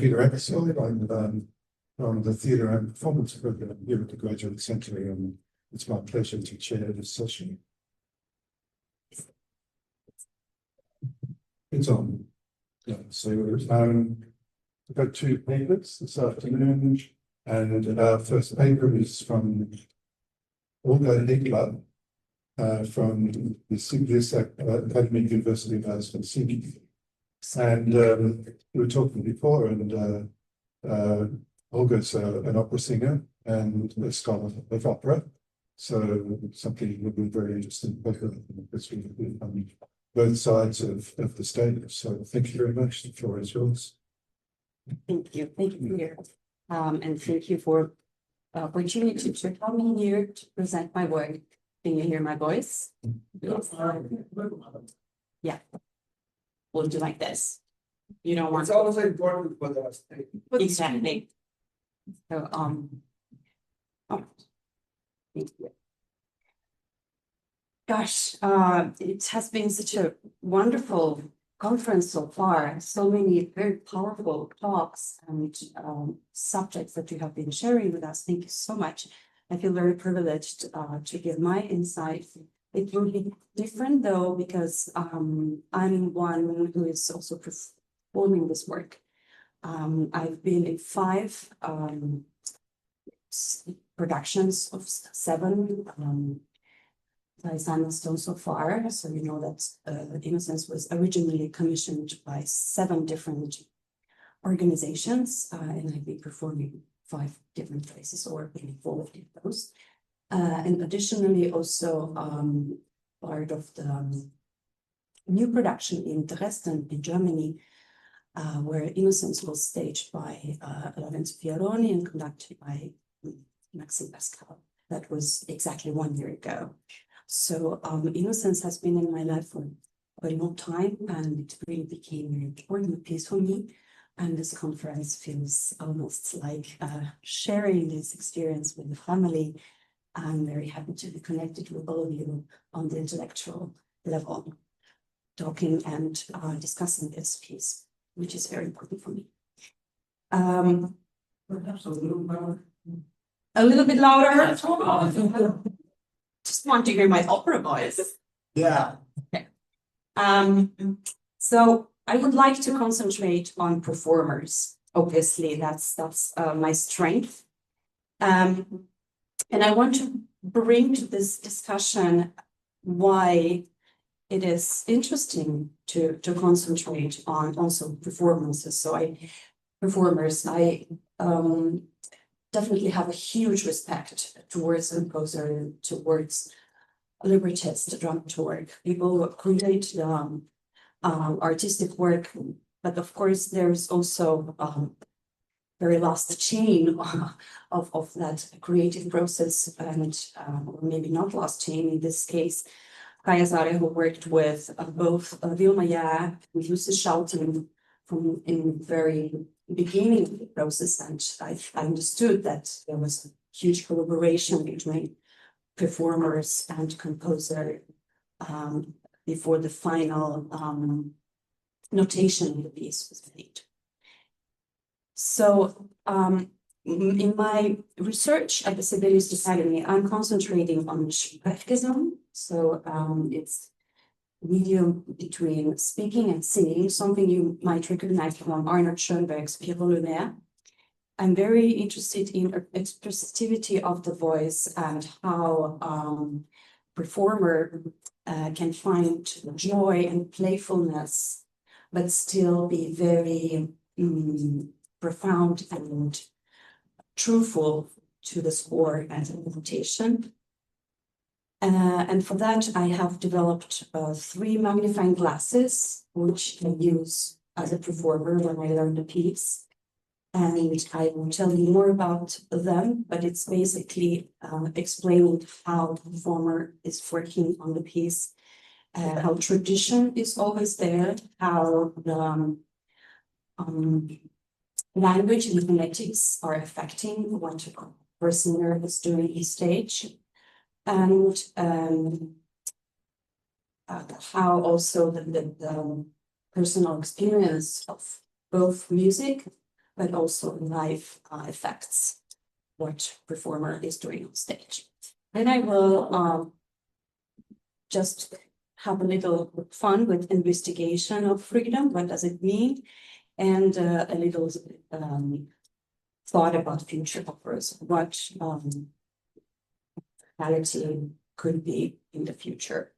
Peter Eckersall. I'm from the Theatre and Performance Program here at the Graduate Centre, and it's my pleasure to chair this session. It's on. Yeah, so we've got two papers this afternoon, and our first paper is from Olga Heikkilä from the Sibelius Academic University of Helsinki. And we were talking before, and Olga's an opera singer and a scholar of opera. So something would be very interesting because we on both sides of the stage. So thank you very much. The floor is yours. Thank you, Peter. And thank you for the opportunity to come here to present my work. Can you hear my voice? Yes. Yeah. We'll do like this. You don't want. It's always important for us. Exactly. So oh, thank you. Gosh, it has been such a wonderful conference so far. So many very powerful talks and subjects that you have been sharing with us. Thank you so much. I feel very privileged to give my insight. It will be different though, because I'm one who is also performing this work. I've been in 5 productions of 7 by Simon Stone so far. So you know that Innocence was originally commissioned by 7 different organizations, and I've been performing 5 different places or been involved in those. And additionally, also part of the new production in Dresden, in Germany, where Innocence was staged by Lorenzo Fioroni and conducted by Maxime Pascal. That was exactly 1 year ago. So Innocence has been in my life for a long time, and it really became an important piece for me. And this conference feels almost like sharing this experience with the family. I'm very happy to be connected with all of you on the intellectual level, talking and discussing this piece, which is very important for me. Perhaps a little louder. A little bit louder. Just want to hear my opera voice. Yeah. Okay. So I would like to concentrate on performers. Obviously, that's my strength. And I want to bring to this discussion why it is interesting to concentrate on also performances. So I definitely have a huge respect towards composer, towards librettist, dramaturg, people who create the artistic work. But of course, there's also very last chain of that creative process, and or maybe not last chain in this case. Kaija Saariaho worked with both Vilma Jää and Jussi Schalten from in the very beginning of the process, and I understood that there was a huge collaboration between performers and composer before the final notation of the piece was made. So in my research at the Sibelius Academy, I'm concentrating on Eckersall. So it's medium between speaking and singing, something you might recognize from Arnold Schoenberg's Pierrot. I'm very interested in expressivity of the voice and how performer can find joy and playfulness, but still be very profound and truthful to the score and the notation. And for that, I have developed 3 magnifying glasses, which I use as a performer when I learn the piece. And I will tell you more about them, but it's basically explaining how the performer is working on the piece, how tradition is always there, how the language and phonetics are affecting what a singer is doing on stage, and how also the personal experience of both music but also live effects, what performer is doing on stage. And I will just have a little fun with investigation of freedom. What does it mean? And a little thought about future operas, what reality could be in the future.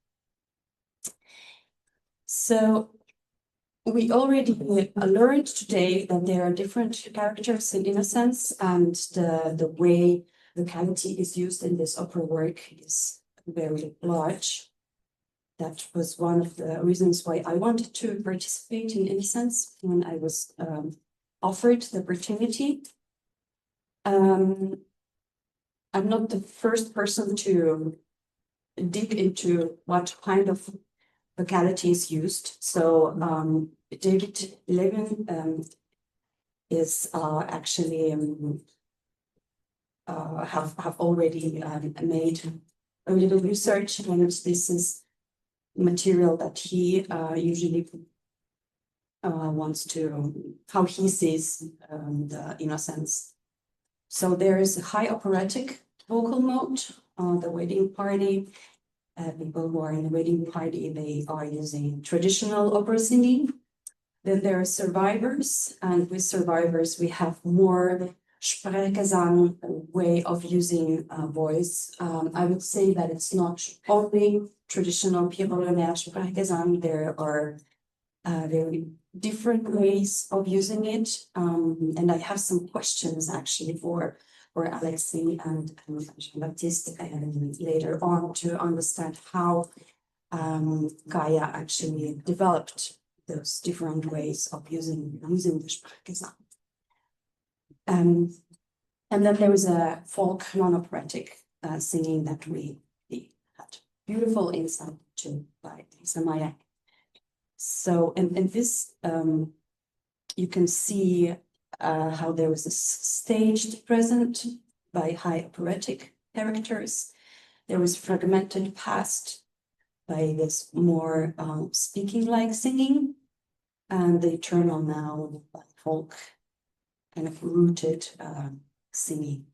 So we already learned today that there are different characters in Innocence, and the way vocality is used in this opera work is very large. That was one of the reasons why I wanted to participate in Innocence when I was offered the opportunity. I'm not the first person to dig into what kind of vocality is used. So David Levin is actually have already made a little research, and this is material that he usually wants to, how he sees the Innocence. So there is a high operatic vocal mode, the wedding party. People who are in the wedding party, they are using traditional opera singing. Then there are survivors, and with survivors we have more Sprechgesang way of using voice. I would say that it's not only traditional Pirolonär Sprechgesang. There are very different ways of using it, and I have some questions actually for Alexei and Jean-Baptiste later on to understand how Kaija actually developed those different ways of using the Sprechgesang. And then there was a folk non-operatic singing that we had beautiful insight to by Samaya. So, and this, you can see how there was a staged present by high operatic characters. There was fragmented past by this more speaking-like singing, and the eternal now by folk kind of rooted singing.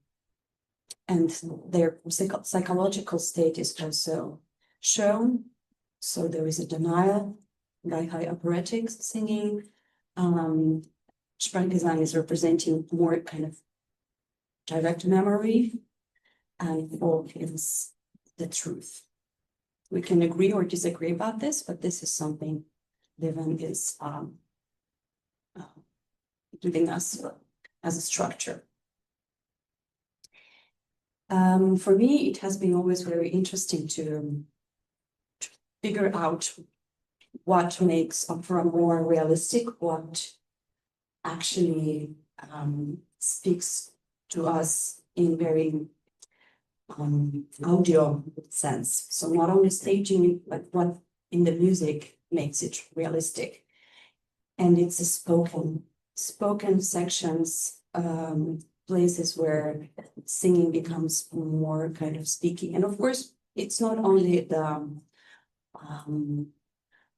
And their psychological state is also shown. So there is a denial by high operatic singing. Sprechgesang is representing more kind of direct memory, and folk is the truth. We can agree or disagree about this, but this is something Levin is giving us as a structure. For me, it has been always very interesting to figure out what makes opera more realistic, what actually speaks to us in very audio sense. So not only staging, but what in the music makes it realistic. And it's a spoken sections, places where singing becomes more kind of speaking. And of course, it's not only the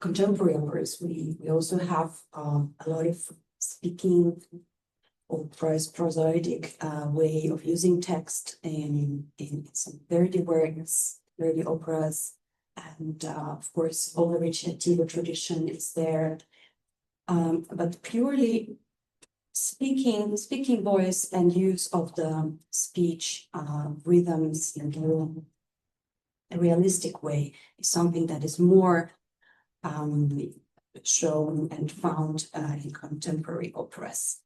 contemporary operas. We also have a lot of speaking or prosodic way of using text in some Verdi works, Verdi operas, and of course all the recitativo tradition is there. But purely speaking voice and use of the speech rhythms in a realistic way is something that is more shown and found in contemporary operas.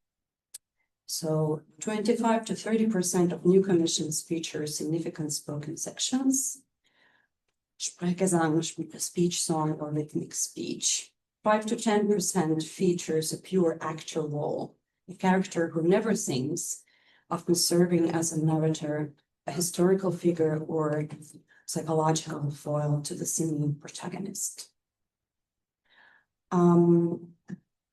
So 25 to 30% of new commissions feature significant spoken sections. Sprechgesang, speech song or rhythmic speech. 5 to 10% features a pure actor role, a character who never sings, often serving as a narrator, a historical figure, or psychological foil to the singing protagonist. And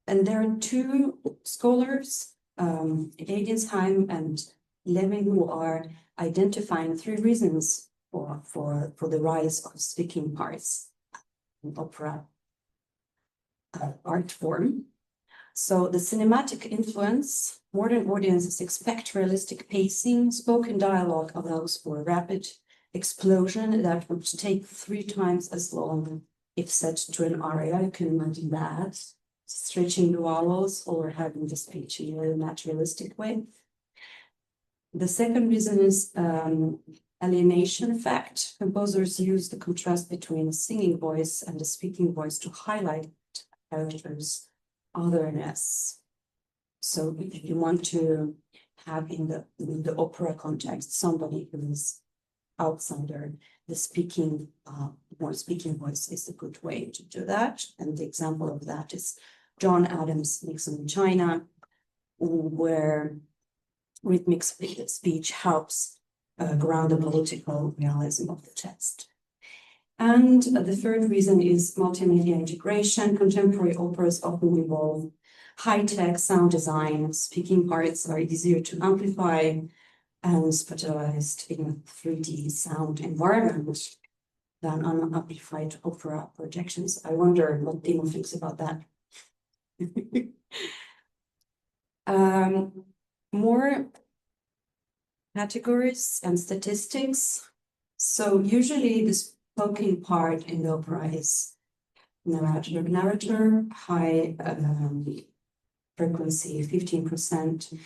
there are two scholars, Hegensheim and Levin, who are identifying 3 reasons for the rise of speaking parts in opera art form. So the cinematic influence, modern audiences expect realistic pacing. Spoken dialogue allows for rapid explosion that would take 3 times as long if set to an aria. You can imagine that, stretching the vowels or having the speech in a naturalistic way. The second reason is alienation effect. Composers use the contrast between a singing voice and a speaking voice to highlight characters' otherness. So if you want to have in the opera context somebody who is outsider, the more speaking voice is a good way to do that. And the example of that is John Adams' Nixon in China, where rhythmic speech helps ground the political realism of the text. And the third reason is multimedia integration. Contemporary operas often involve high-tech sound design. Speaking parts are easier to amplify and spatialized in a 3D sound environment than unamplified opera projections. I wonder what Timo thinks about that. More categories and statistics. So usually the spoken part in the opera is narrator, high frequency, 15%,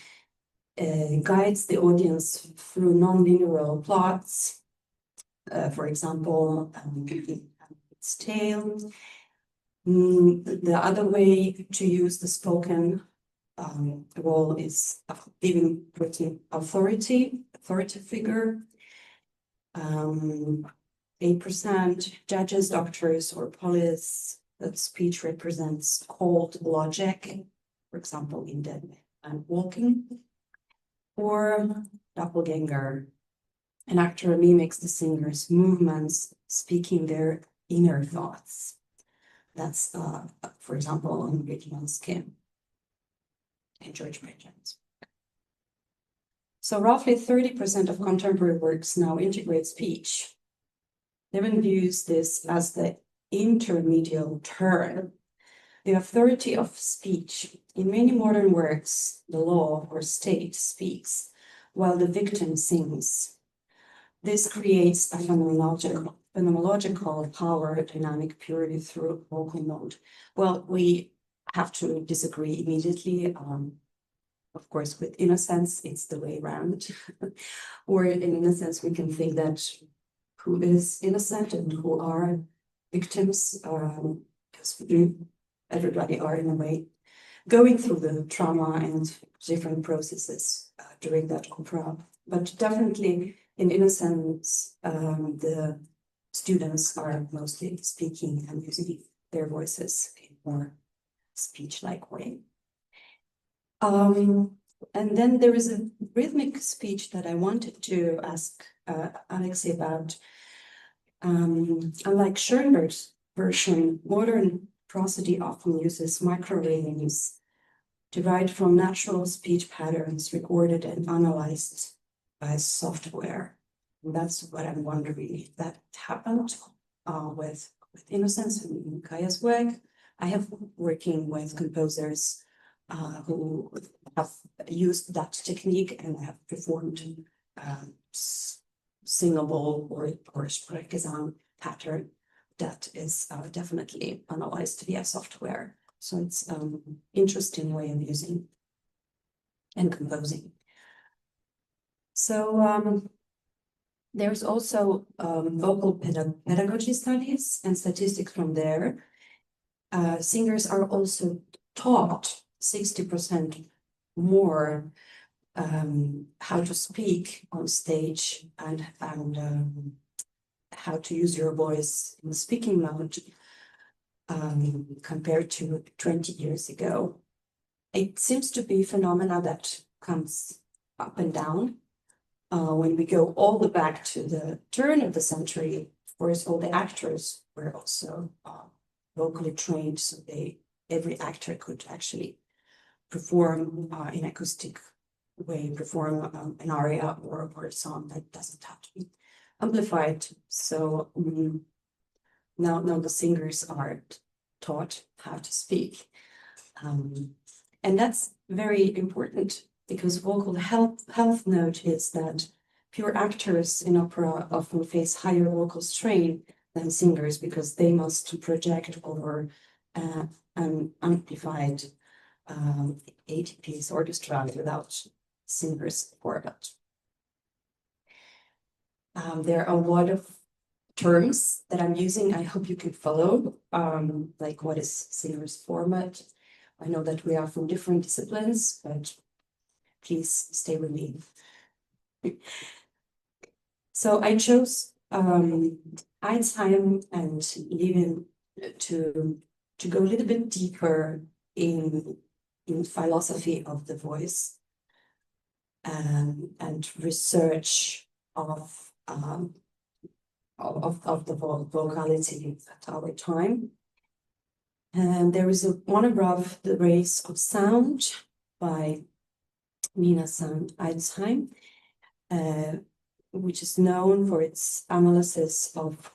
guides the audience through non-linear plots. For example, its tale. The other way to use the spoken role is giving authority figure. 8% judges, doctors, or police. That speech represents cold logic, for example, in Dead Man Walking. Or doppelganger. An actor mimics the singer's movements, speaking their inner thoughts. That's, for example, on Original Skin and George Bridges. So roughly 30% of contemporary works now integrate speech. Devon views this as the intermediate term, the authority of speech. In many modern works, the law or state speaks, while the victim sings. This creates a phenomenological power dynamic purely through vocal mode. Well, we have to disagree immediately. Of course, with Innocence, it's the way around. Or in Innocence, we can think that who is innocent and who are victims, because everybody are in a way going through the trauma and different processes during that opera. But definitely in Innocence, the students are mostly speaking and using their voices in more speech-like way. And then there is a rhythmic speech that I wanted to ask Alexei about. Unlike Schoenberg's version, modern prosody often uses micro-rhythms derived from natural speech patterns recorded and analyzed by software. And that's what I'm wondering if that happened with Innocence and Kaija's work. I have working with composers who have used that technique and have performed singable or Sprechgesang pattern that is definitely analyzed via software. So it's an interesting way of using and composing. So there's also vocal pedagogy studies and statistics from there. Singers are also taught 60% more how to speak on stage and how to use your voice in the speaking mode compared to 20 years ago. It seems to be a phenomena that comes up and down. When we go all the way back to the turn of the century, of course, all the actors were also vocally trained, so every actor could actually perform in acoustic way, perform an aria or a song that doesn't have to be amplified. So now the singers are taught how to speak. And that's very important because vocal health note is that pure actors in opera often face higher vocal strain than singers because they must project over an amplified 80-piece orchestra without singers' support. There are a lot of terms that I'm using. I hope you can follow, like what is singer's format. I know that we are from different disciplines, but please stay with me. So I chose Einsheim and Levin to go a little bit deeper in philosophy of the voice and research of the vocality at our time. And there is one above, The Race of Sound by Nina Einsheim, which is known for its analysis of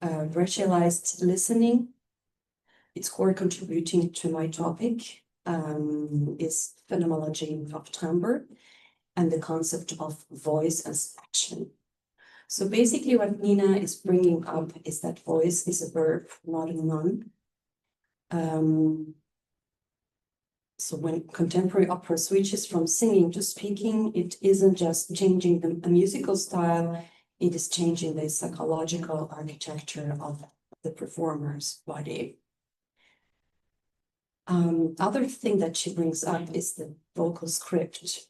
racialized listening. Its core contributing to my topic is phenomenology of timbre and the concept of voice as action. So basically what Nina is bringing up is that voice is a verb, not a noun. So when contemporary opera switches from singing to speaking, it isn't just changing a musical style, it is changing the psychological architecture of the performer's body. Other thing that she brings up is the vocal script.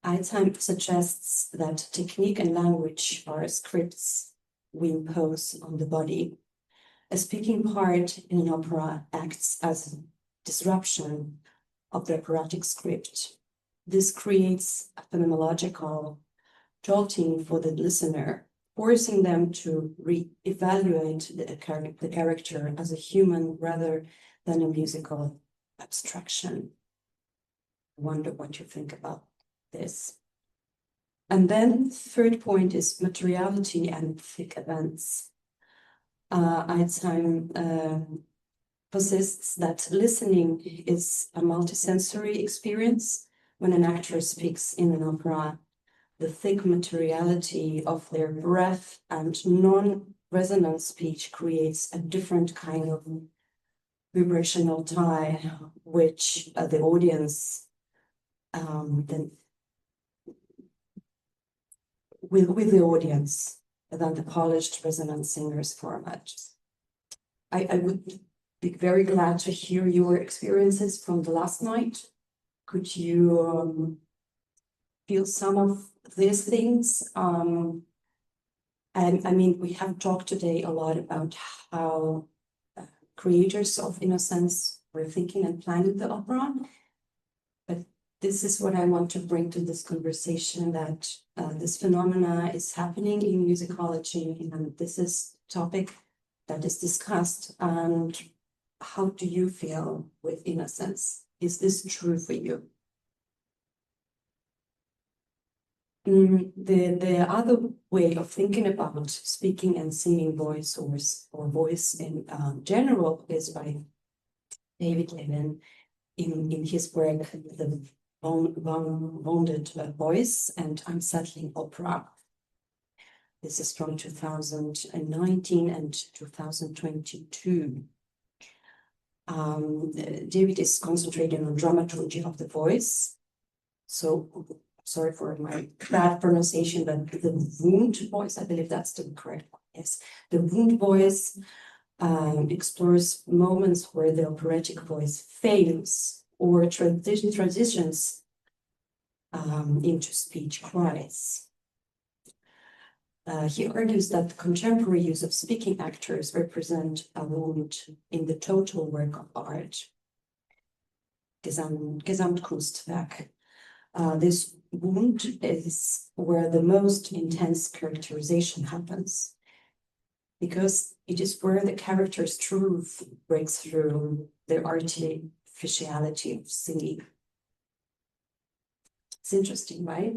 Einsheim suggests that technique and language are scripts we impose on the body. A speaking part in an opera acts as a disruption of the operatic script. This creates a phenomenological jolting for the listener, forcing them to re-evaluate the character as a human rather than a musical abstraction. I wonder what you think about this. And then third point is materiality and thick events. Einsheim persists that listening is a multisensory experience. When an actor speaks in an opera, the thick materiality of their breath and non-resonant speech creates a different kind of vibrational tie, which the audience then with the audience than the polished resonant singers format. I would be very glad to hear your experiences from the last night. Could you feel some of these things? And I mean, we have talked today a lot about how creators of Innocence were thinking and planning the opera. But this is what I want to bring to this conversation, that this phenomena is happening in musicology, and this is a topic that is discussed. And how do you feel with Innocence? Is this true for you? The other way of thinking about speaking and singing voice or voice in general is by David Levin in his work, The Wounded Voice and Unsettling Opera. This is from 2019 and 2022. David is concentrating on dramaturgy of the voice. So, sorry for my bad pronunciation, but the wound voice, I believe that's the correct one. Yes, the wound voice explores moments where the operatic voice fails or transitions into speech cries. He argues that the contemporary use of speaking actors represent a wound in the total work of art, Gesamtkunstwerk. This wound is where the most intense characterization happens, because it is where the character's truth breaks through the artificiality of singing. It's interesting, right?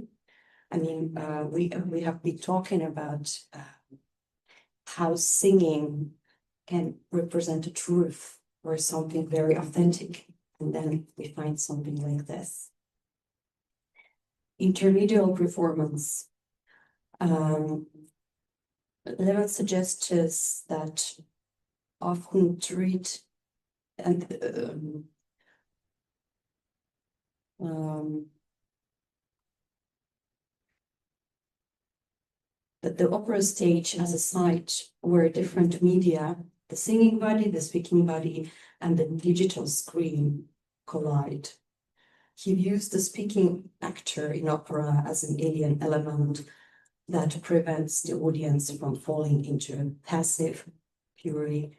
I mean, we have been talking about how singing can represent a truth or something very authentic. And then we find something like this. Intermedial performance. Levin suggests us that often treat and that the opera stage as a site where different media, the singing body, the speaking body, and the digital screen collide. He views the speaking actor in opera as an alien element that prevents the audience from falling into a passive, purely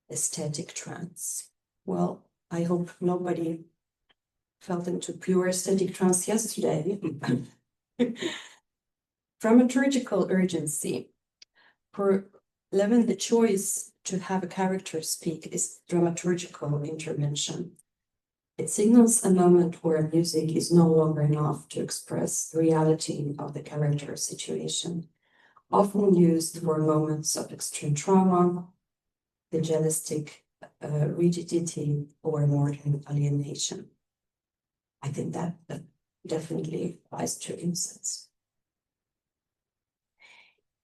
aesthetic trance. Well, I hope nobody fell into pure aesthetic trance yesterday. Dramaturgical urgency. For Levin, the choice to have a character speak is dramaturgical intervention. It signals a moment where music is no longer enough to express the reality of the character situation, often used for moments of extreme trauma, vigilistic rigidity, or morbid alienation. I think that definitely applies to Innocence.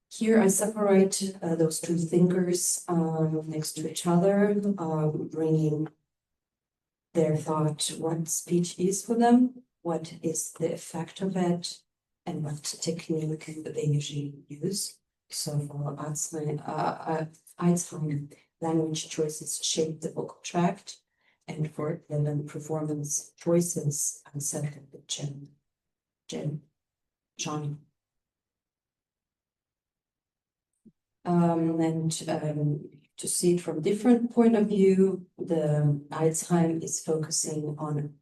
Here I separate those two thinkers next to each other, bringing their thought, what speech is for them, what is the effect of it, and what technique they usually use. So for Einstein, language choices shape the vocal tract, and for Levin, performance choices unsettle the Johnny. To see it from a different point of view, the Alzheimer is focusing on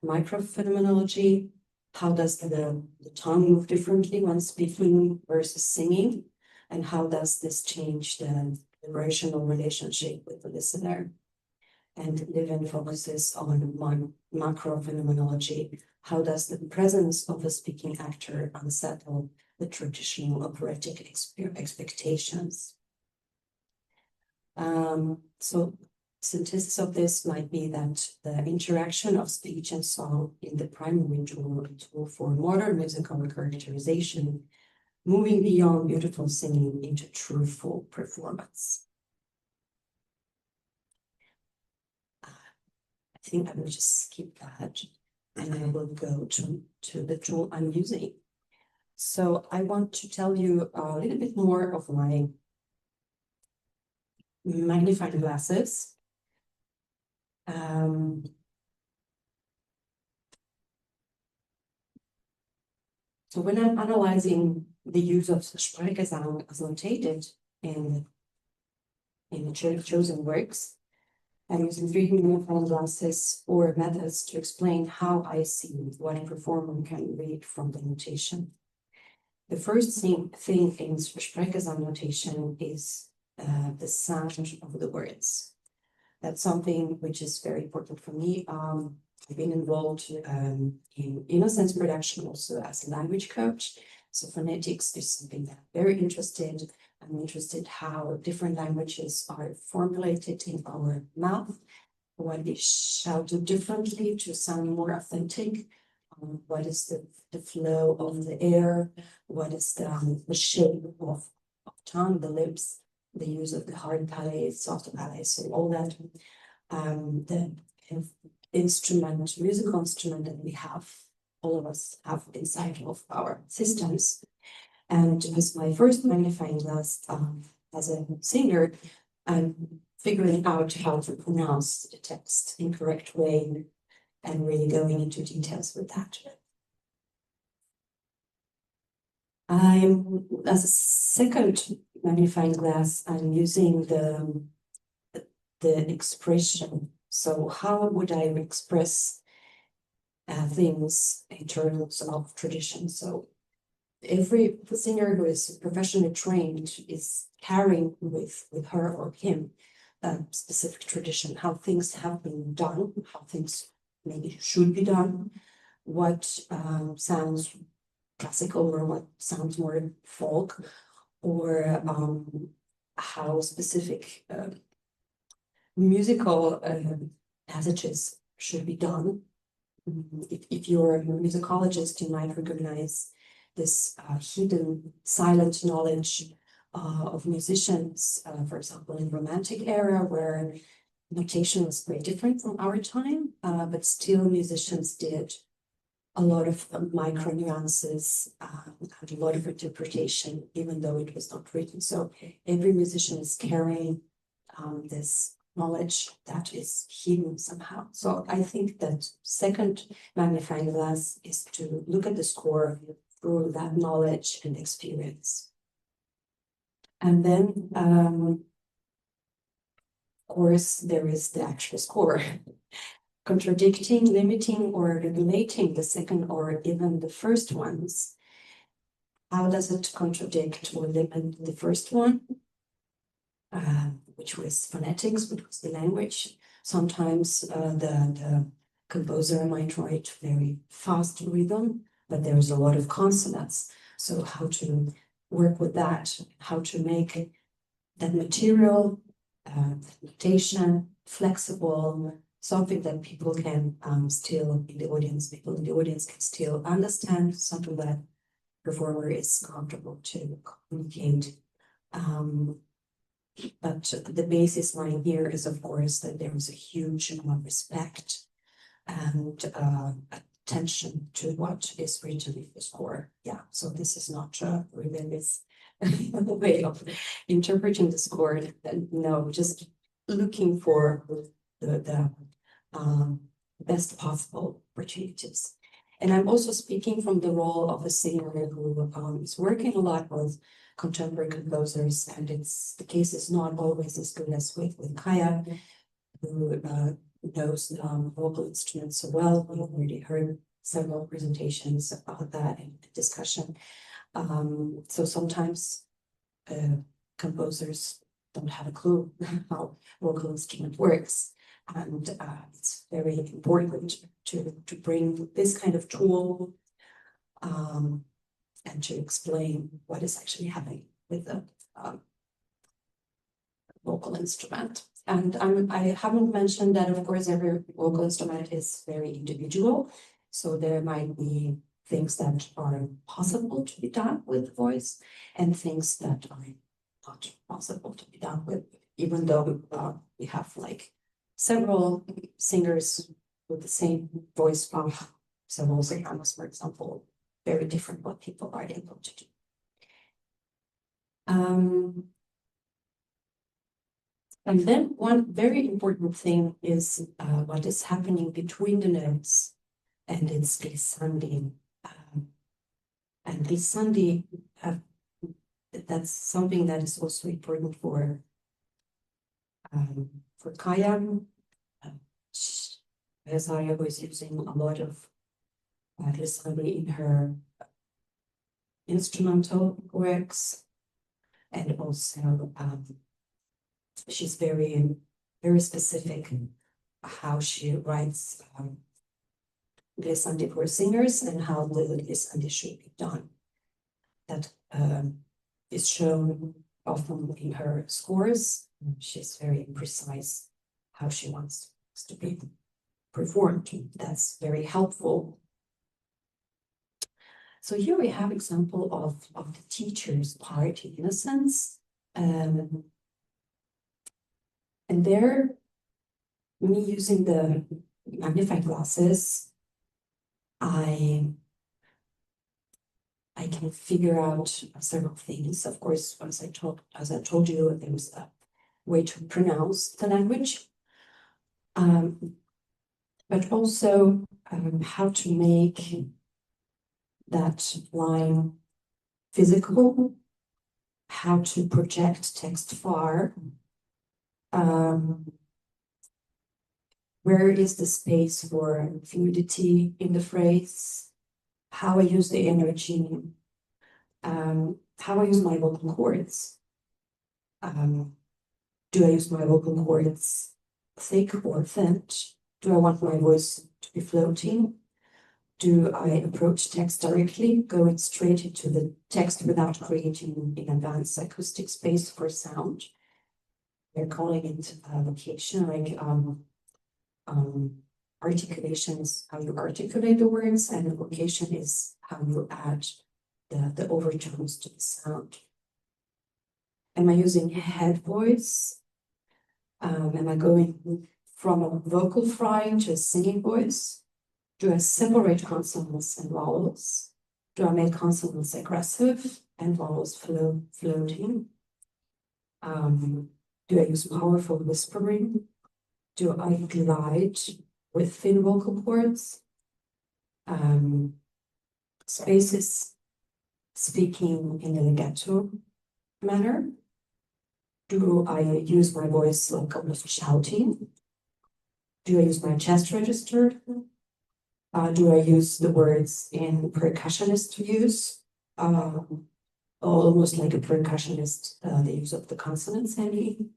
microphenomenology. How does the tongue move differently when speaking versus singing? And how does this change the vibrational relationship with the listener? And Levin focuses on macrophenomenology. How does the presence of a speaking actor unsettle the traditional operatic expectations? So synthesis of this might be that the interaction of speech and song in the primary tool for modern musical characterization, moving beyond beautiful singing into truthful performance. I think I will just skip that and I will go to the tool I'm using. So I want to tell you a little bit more of my magnifying glasses. So when I'm analyzing the use of Sprechgesang as notated in the chosen works, I'm using 3 magnifying glasses or methods to explain how I see what a performer can read from the notation. The first thing in Sprechgesang notation is the sound of the words. That's something which is very important for me. I've been involved in Innocence production also as a language coach. So phonetics is something that I'm very interested. I'm interested how different languages are formulated in our mouth, what they shouted differently to sound more authentic. What is the flow of the air? What is the shape of tongue, the lips, the use of the hard palate, soft palate, so all that. The musical instrument that we have, all of us have inside of our systems. And as my first magnifying glass as a singer, I'm figuring out how to pronounce the text in correct way and really going into details with that. As a second magnifying glass, I'm using the expression. So how would I express things in terms of tradition? So every singer who is professionally trained is carrying with her or him a specific tradition, how things have been done, how things maybe should be done, what sounds classical or what sounds more folk, or how specific musical passages should be done. If you're a musicologist, you might recognize this hidden, silent knowledge of musicians, for example, in Romantic era, where notation was very different from our time, but still musicians did a lot of micro nuances and a lot of interpretation, even though it was not written. So every musician is carrying this knowledge that is hidden somehow. So I think that second magnifying glass is to look at the score through that knowledge and experience. And then, of course, there is the actual score. Contradicting, limiting, or regulating the second or even the first ones. How does it contradict or limit the first one? Which was phonetics, which was the language. Sometimes the composer might write very fast rhythm, but there is a lot of consonants. So how to work with that, how to make that material, notation, flexible, something that people can still in the audience, people in the audience can still understand, something that performer is comfortable to communicate. But the basis line here is, of course, that there is a huge amount of respect and attention to what is written in the score. Yeah, so this is not really this way of interpreting the score. No, just looking for the best possible opportunities. And I'm also speaking from the role of a singer who is working a lot with contemporary composers, and the case is not always as good as with Kaija, who knows vocal instruments so well. We already heard several presentations about that in the discussion. So sometimes composers don't have a clue how vocal instrument works. And it's very important to bring this kind of tool and to explain what is actually happening with the vocal instrument. And I haven't mentioned that, of course, every vocal instrument is very individual. So there might be things that are possible to be done with voice and things that are not possible to be done with, even though we have like several singers with the same voice from several sopranos, for example, very different what people are able to do. And then one very important thing is what is happening between the notes, and it's glissandi. And glissandi, that's something that is also important for Kaija. Kaija Saariaho is using a lot of glissandi in her instrumental works, and also she's very specific how she writes glissandi for singers and how the glissandi should be done. That is shown often in her scores. She's very precise how she wants to be performed. That's very helpful. So here we have example of the teacher's part in Innocence. And there, me using the magnifying glasses, I can figure out several things. Of course, as I told you, there was a way to pronounce the language, but also how to make that line physical, how to project text far, where is the space for fluidity in the phrase, how I use the energy, how I use my vocal cords. Do I use my vocal cords thick or thin? Do I want my voice to be floating? Do I approach text directly, going straight into the text without creating in advance acoustic space for sound? They're calling it location, like articulation is how you articulate the words, and vocation is how you add the overtones to the sound. Am I using head voice? Am I going from a vocal fry to a singing voice? Do I separate consonants and vowels? Do I make consonants aggressive and vowels floating? Do I use powerful whispering? Do I glide with thin vocal cords? Spaces, speaking in a legato manner? Do I use my voice like almost shouting? Do I use my chest register? Do I use the words in percussionist use? Almost like a percussionist, the use of the consonants, I mean.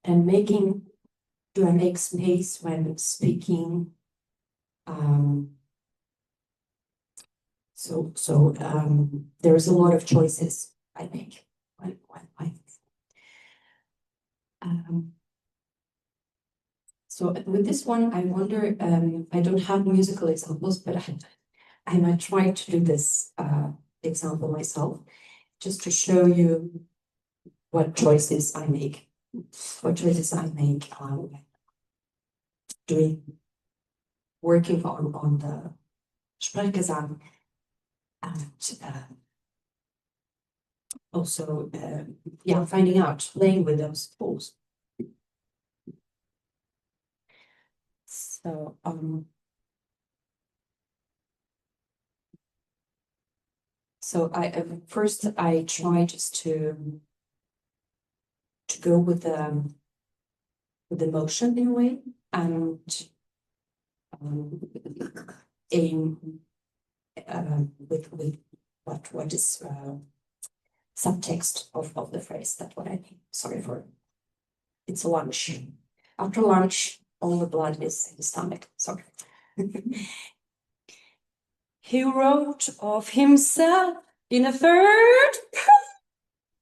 And making, do I make space when speaking? There's a lot of choices I make. So with this one, I wonder, I don't have musical examples, but I might try to do this example myself, just to show you what choices I make. Working on the Sprechgesang, and also finding out, playing with those tools. So first I try just to go with the motion in a way, and aim with what is subtext of the phrase. That's what I mean. Sorry for it's lunch. After lunch, all the blood is in the stomach. Sorry. He wrote of himself in a third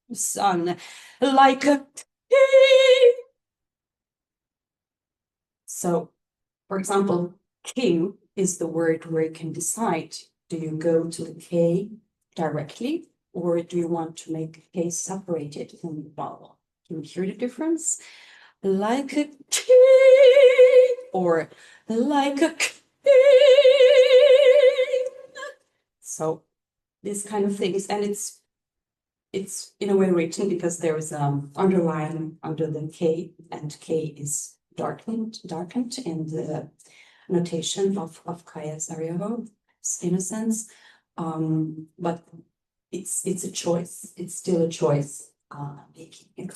person, like a king. So, for example, king is the word where you can decide, do you go to the K directly, or do you want to make K separated from the vowel? Can you hear the difference? Like a king, or like a king. So these kind of things, and it's in a way written because there is underline under the K, and K is darkened in the notation of Kaija Saariaho, Innocence. But it's a choice. It's still a choice making.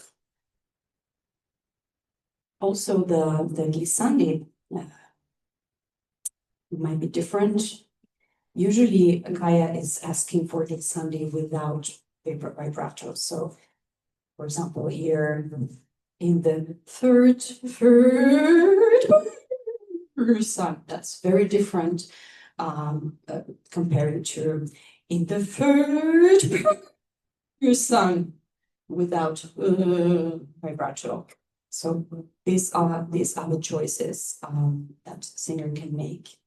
Also, the glissandi might be different. Usually, Kaija is asking for glissandi without vibrato. So, for example, here in the third person, that's very different comparing to in the third person without vibrato. So these are the choices that singer can make.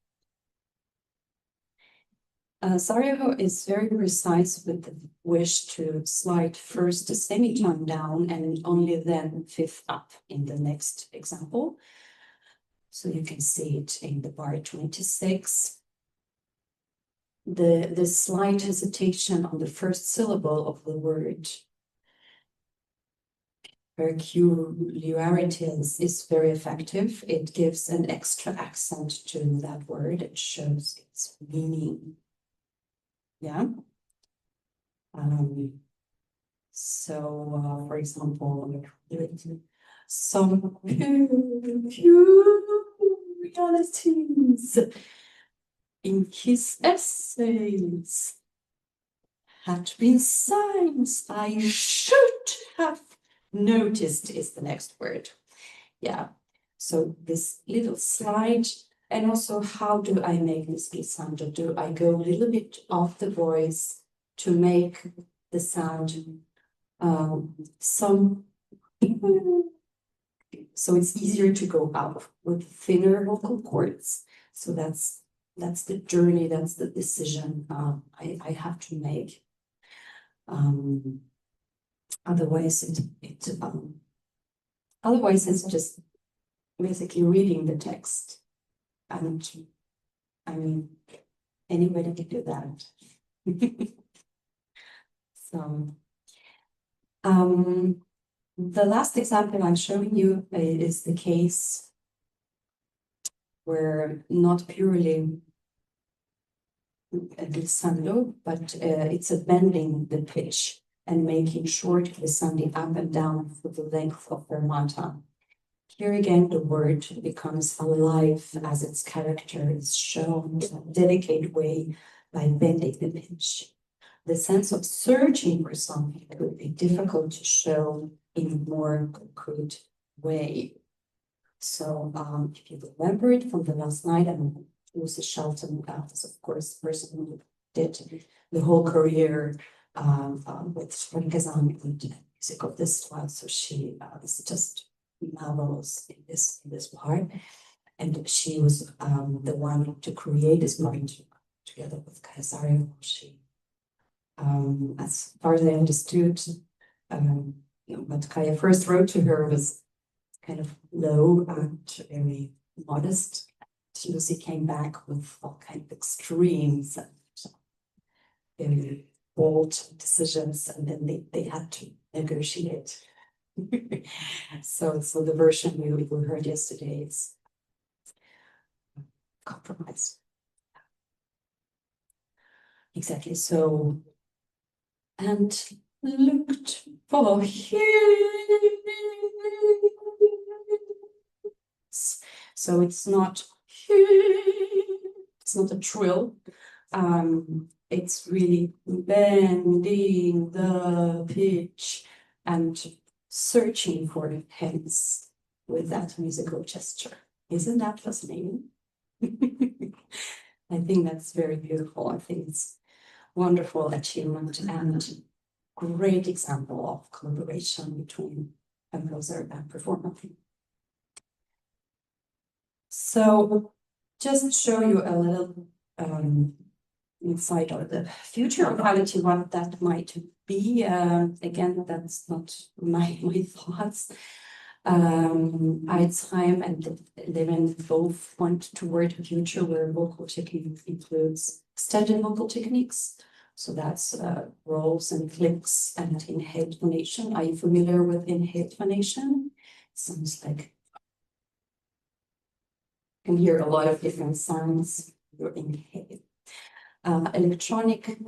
Saariaho is very precise with the wish to slide first the semitone down and only then fifth up in the next example. So you can see it in the bar 26. The slight hesitation on the first syllable of the word peculiarities is very effective. It gives an extra accent to that word. It shows its meaning. Yeah. So, for example, some peculiarities in his essays had been signs I should have noticed is the next word. Yeah. So this little slide, and also how do I make this glissando? Do I go a little bit off the voice to make the sound some so it's easier to go up with thinner vocal cords. So that's the journey, that's the decision I have to make. Otherwise, otherwise it's just basically reading the text, and I mean, anybody can do that. So, the last example I'm showing you is the case where not purely a glissando, but it's a bending the pitch and making short glissandi up and down for the length of fermata. Here again, the word becomes alive as its character is shown in a delicate way by bending the pitch. The sense of searching for something could be difficult to show in a more concrete way. So if you remember it from the last night, and Lucy Shelton is of course the person who did the whole career with Eckersall and music of this style. So she is just marvelous in this part, and she was the one to create this part together with Kaija Saariaho. She, as far as I understood, what Kaija first wrote to her was kind of low and very modest. Lucy came back with all kind of extremes and very bold decisions, and then they had to negotiate. So the version we heard yesterday is compromise. Exactly. So, and looked for so it's not a trill. It's really bending the pitch and searching for the heads with that musical gesture. Isn't that fascinating? I think that's very beautiful. I think it's wonderful achievement and great example of collaboration between composer and performer. So just to show you a little insight of the future of Vocality, what that might be. Again, that's not my thoughts. Eidsheim and Levin both point toward a future where vocal technique includes extended vocal techniques. So that's rolls and clicks and inhaled phonation. Are you familiar with inhaled phonation? Sounds like you can hear a lot of different sounds. You're inhaled. Electronic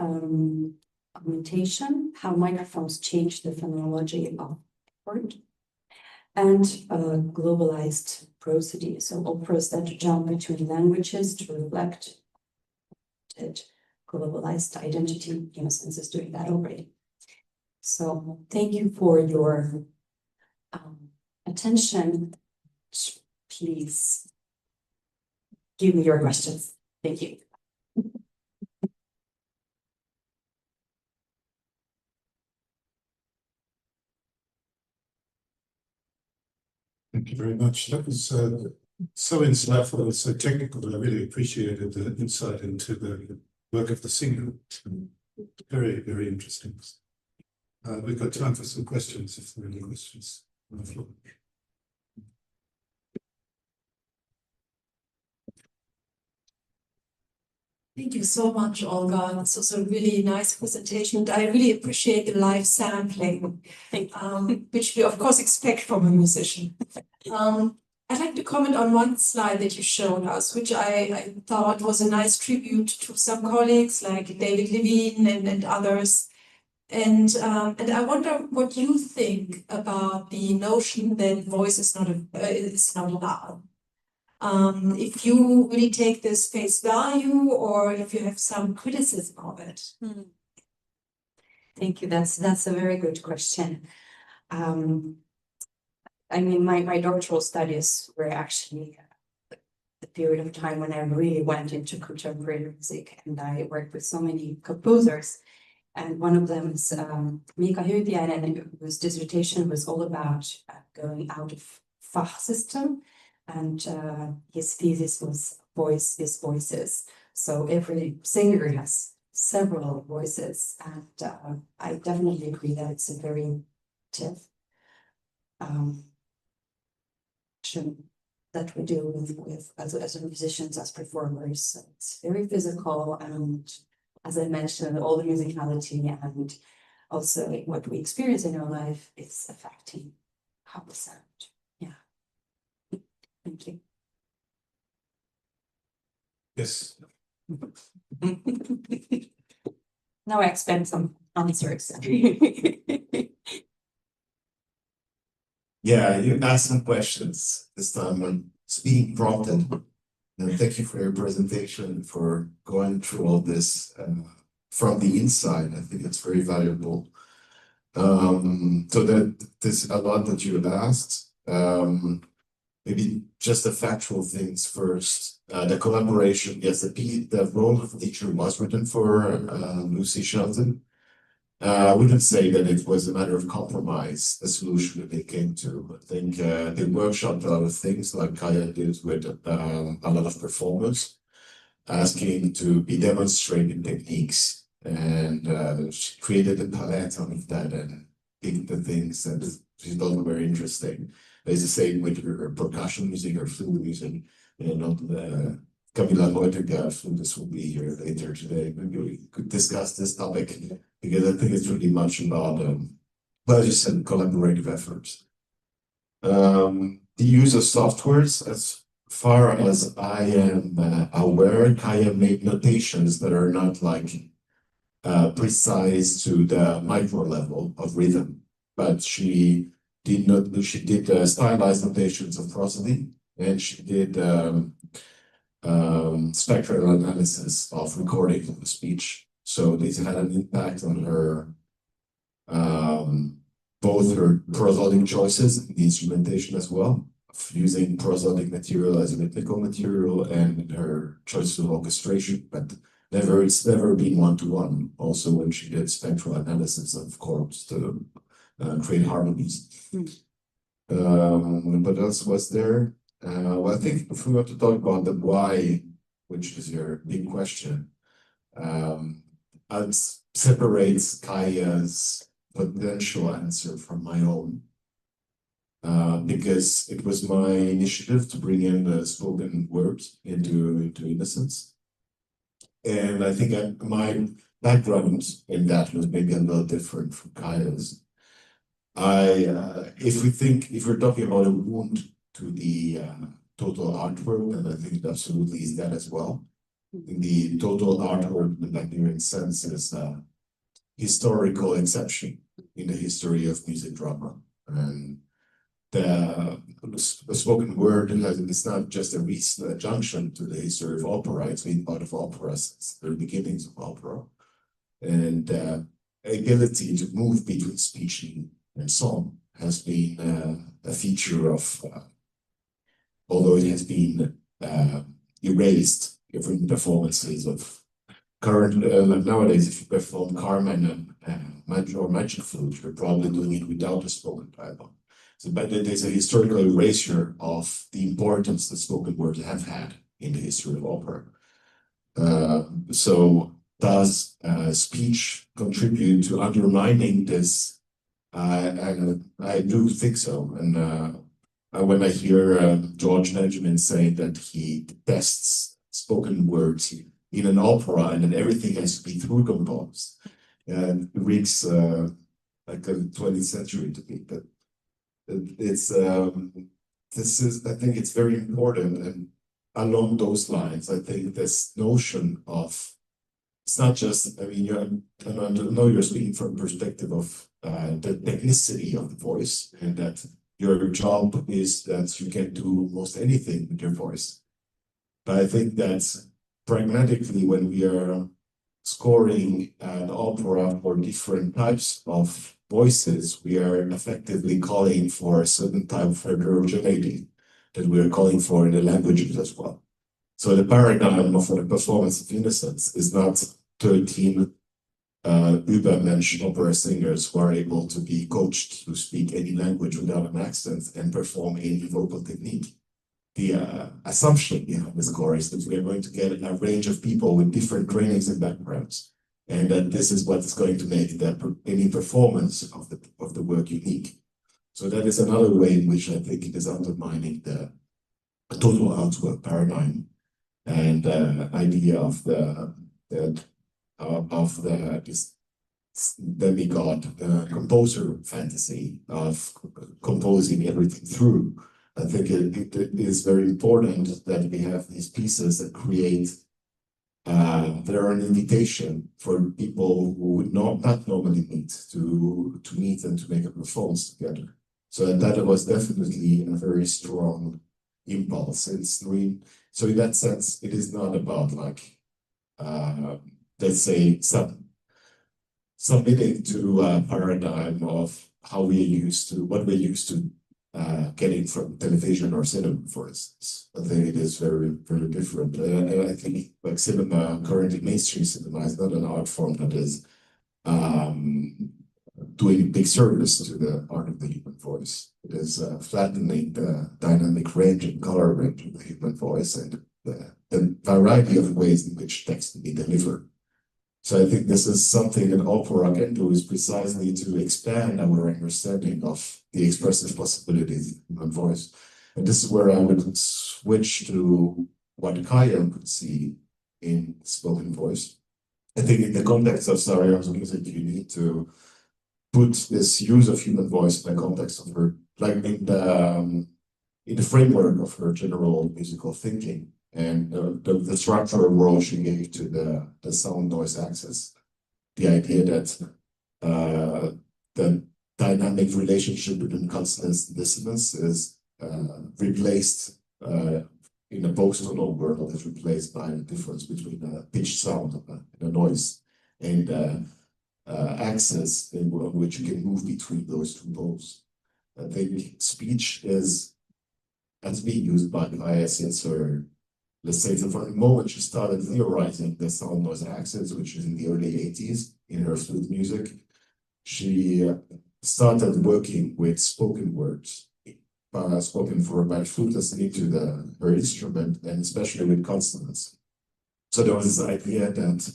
augmentation, how microphones change the phonology of word, and globalized prosody, so operas that jump between languages to reflect globalized identity. Innocence is doing that already. So thank you for your attention. Please give me your questions. Thank you. Thank you very much. That was so insightful, so technical, but I really appreciated the insight into the work of the singer. Very, very interesting. We've got time for some questions, if there are any questions on the floor. Thank you so much, Olga. This was a really nice presentation. And I really appreciate the live sampling, which we of course expect from a musician. I'd like to comment on one slide that you showed us, which I thought was a nice tribute to some colleagues like David Levine and others. And I wonder what you think about the notion that voice is not allowed. If you really take this face value, or if you have some criticism of it. Thank you. That's a very good question. I mean, my doctoral studies were actually the period of time when I really went into contemporary music, and I worked with so many composers. And one of them is Mika Hyviainen, whose dissertation was all about going out of Fach system, and his thesis was Voice is Voices. So every singer has several voices, and I definitely agree that it's a very active action that we do with as musicians, as performers. So it's very physical, and as I mentioned, all the musicality and also what we experience in our life is affecting how we sound. Yeah. Thank you. Yes. Now I expect some answers. Yeah, you asked some questions this time when speaking prompted. And thank you for your presentation, for going through all this from the inside. I think it's very valuable. So that there's a lot that you have asked. Maybe just the factual things first. The collaboration, yes, the role of the teacher was written for Lucy Shelton. I wouldn't say that it was a matter of compromise, the solution that they came to. I think they workshopped a lot of things like Kaija did with a lot of performers, asking to be demonstrating techniques, and she created a palette out of that and picked the things that she thought were very interesting. It's the same with her percussion music or flute music. Camila Heukilä, this will be here later today. Maybe we could discuss this topic because I think it's really much about, well, you said, collaborative efforts. The use of softwares, as far as I am aware, Kaija made notations that are not like precise to the micro level of rhythm, but she did stylized notations of prosody, and she did spectral analysis of recording of the speech. So this had an impact on her, both her prosodic choices and the instrumentation as well, of using prosodic material as rhythmical material, and her choice of orchestration, but it's never been one-to-one. Also when she did spectral analysis of chords to create harmonies. What else was there? Well, I think if we want to talk about the why, which is your big question, I'd separate Kaija's potential answer from my own, because it was my initiative to bring in the spoken word into Innocence. And I think my background in that was maybe a little different from Kaija's. If we're talking about a wound to the total artwork, and I think it absolutely is that as well. The total artwork, in the Nigerian sense, is a historical exception in the history of music drama. And the spoken word is not just a recent adjunction to the history of opera, it's been part of opera since the beginnings of opera. And the ability to move between speech and song has been a feature of, although it has been erased from performances of current, like nowadays, if you perform Carmen or Magic Flute, you're probably doing it without a spoken dialogue. So, but there's a historical erasure of the importance that spoken words have had in the history of opera. So does speech contribute to undermining this? I do think so. And when I hear George Benjamin say that he detests spoken words in an opera and then everything has to be through composed, it reeks like the 20th century to me. But it's I think it's very important, and along those lines, I think this notion of, it's not just, I mean, I know you're speaking from the perspective of the technicity of the voice, and that your job is that you can do most anything with your voice. But I think that pragmatically, when we are scoring an opera for different types of voices, we are effectively calling for a certain type of heterogeneity that we are calling for in the languages as well. So the paradigm for the performance of Innocence is not 13 Übermensch opera singers who are able to be coached to speak any language without an accent and perform any vocal technique. The assumption behind this core is that we are going to get a range of people with different trainings and backgrounds, and that this is what is going to make any performance of the work unique. So that is another way in which I think it is undermining the total artwork paradigm and idea of the this demigod composer fantasy of composing everything through. I think it is very important that we have these pieces that create they're an invitation for people who would not normally meet to meet and to make a performance together. So that was definitely a very strong impulse. So in that sense, it is not about like let's say submitting to a paradigm of how we are used to what we're used to getting from television or cinema, for instance. I think it is very, very different. And I think like cinema, currently mainstream cinema, is not an art form that is doing big service to the art of the human voice. It is flattening the dynamic range and color range of the human voice and the variety of ways in which text can be delivered. So I think this is something that opera can do, is precisely to expand our understanding of the expressive possibilities of human voice. And this is where I would switch to what Kaija could see in spoken voice. I think in the context of Saariaho's music, you need to put this use of human voice in the context of her, like in the framework of her general musical thinking. And the structural role she gave to the sound noise axis, the idea that the dynamic relationship between consonance and dissonance is replaced in a post-tonal world, is replaced by the difference between a pitched sound and a noise, and axis in which you can move between those two poles. I think speech has been used by Kaija since her, let's say, from the moment she started theorizing the sound noise axis, which is in the early 80s in her flute music. She started working with spoken words, spoken for by flute listening to her instrument, and especially with consonants. So there was this idea that,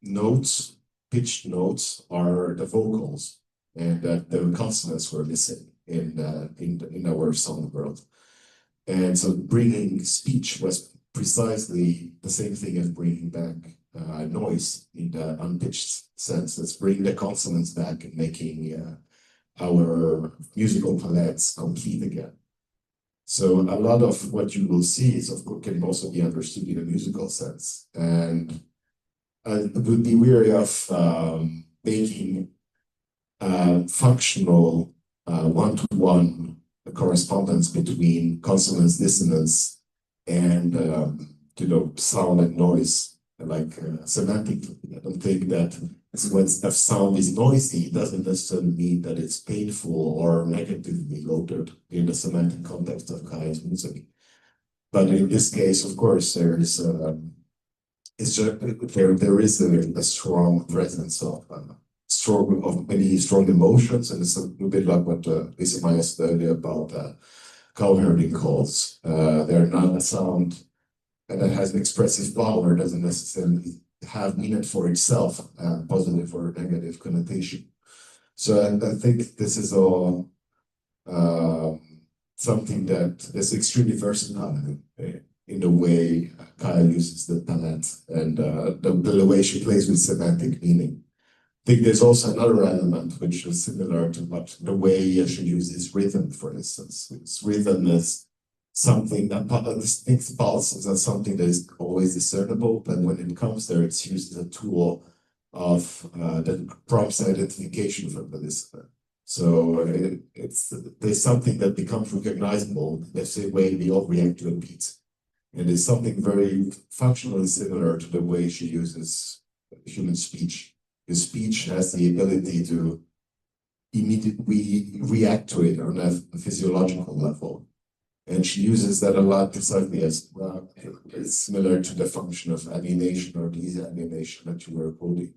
notes, pitched notes are the vocals, and that the consonants were missing in our sound world. And so bringing speech was precisely the same thing as bringing back noise in the unpitched sense. Let's bring the consonants back and making our musical palettes complete again. So a lot of what you will see is, of course, can also be understood in a musical sense. And I would be wary of making functional one-to-one correspondence between consonance, dissonance, and sound and noise, like semantically. I don't think that when a sound is noisy, it doesn't necessarily mean that it's painful or negatively loaded in the semantic context of Kaija's music. But in this case, of course, there is a strong presence of many strong emotions, and it's a bit like what Lisa Maya said earlier about cowherding calls. They're not a sound that has an expressive power, doesn't necessarily have meaning for itself, positive or negative connotation. So I think this is all something that is extremely versatile in the way Kaija uses the palette and the way she plays with semantic meaning. I think there's also another element which is similar to what the way she uses rhythm, for instance. Rhythm is something that distinct pulses are something that is always discernible, but when it comes there, it's used as a tool of that prompts identification from the listener. So there's something that becomes recognizable the same way we all react to a beat. And it's something very functionally similar to the way she uses human speech. His speech has the ability to immediately react to it on a physiological level. And she uses that a lot precisely as well. It's similar to the function of alienation or disalienation that you were quoting.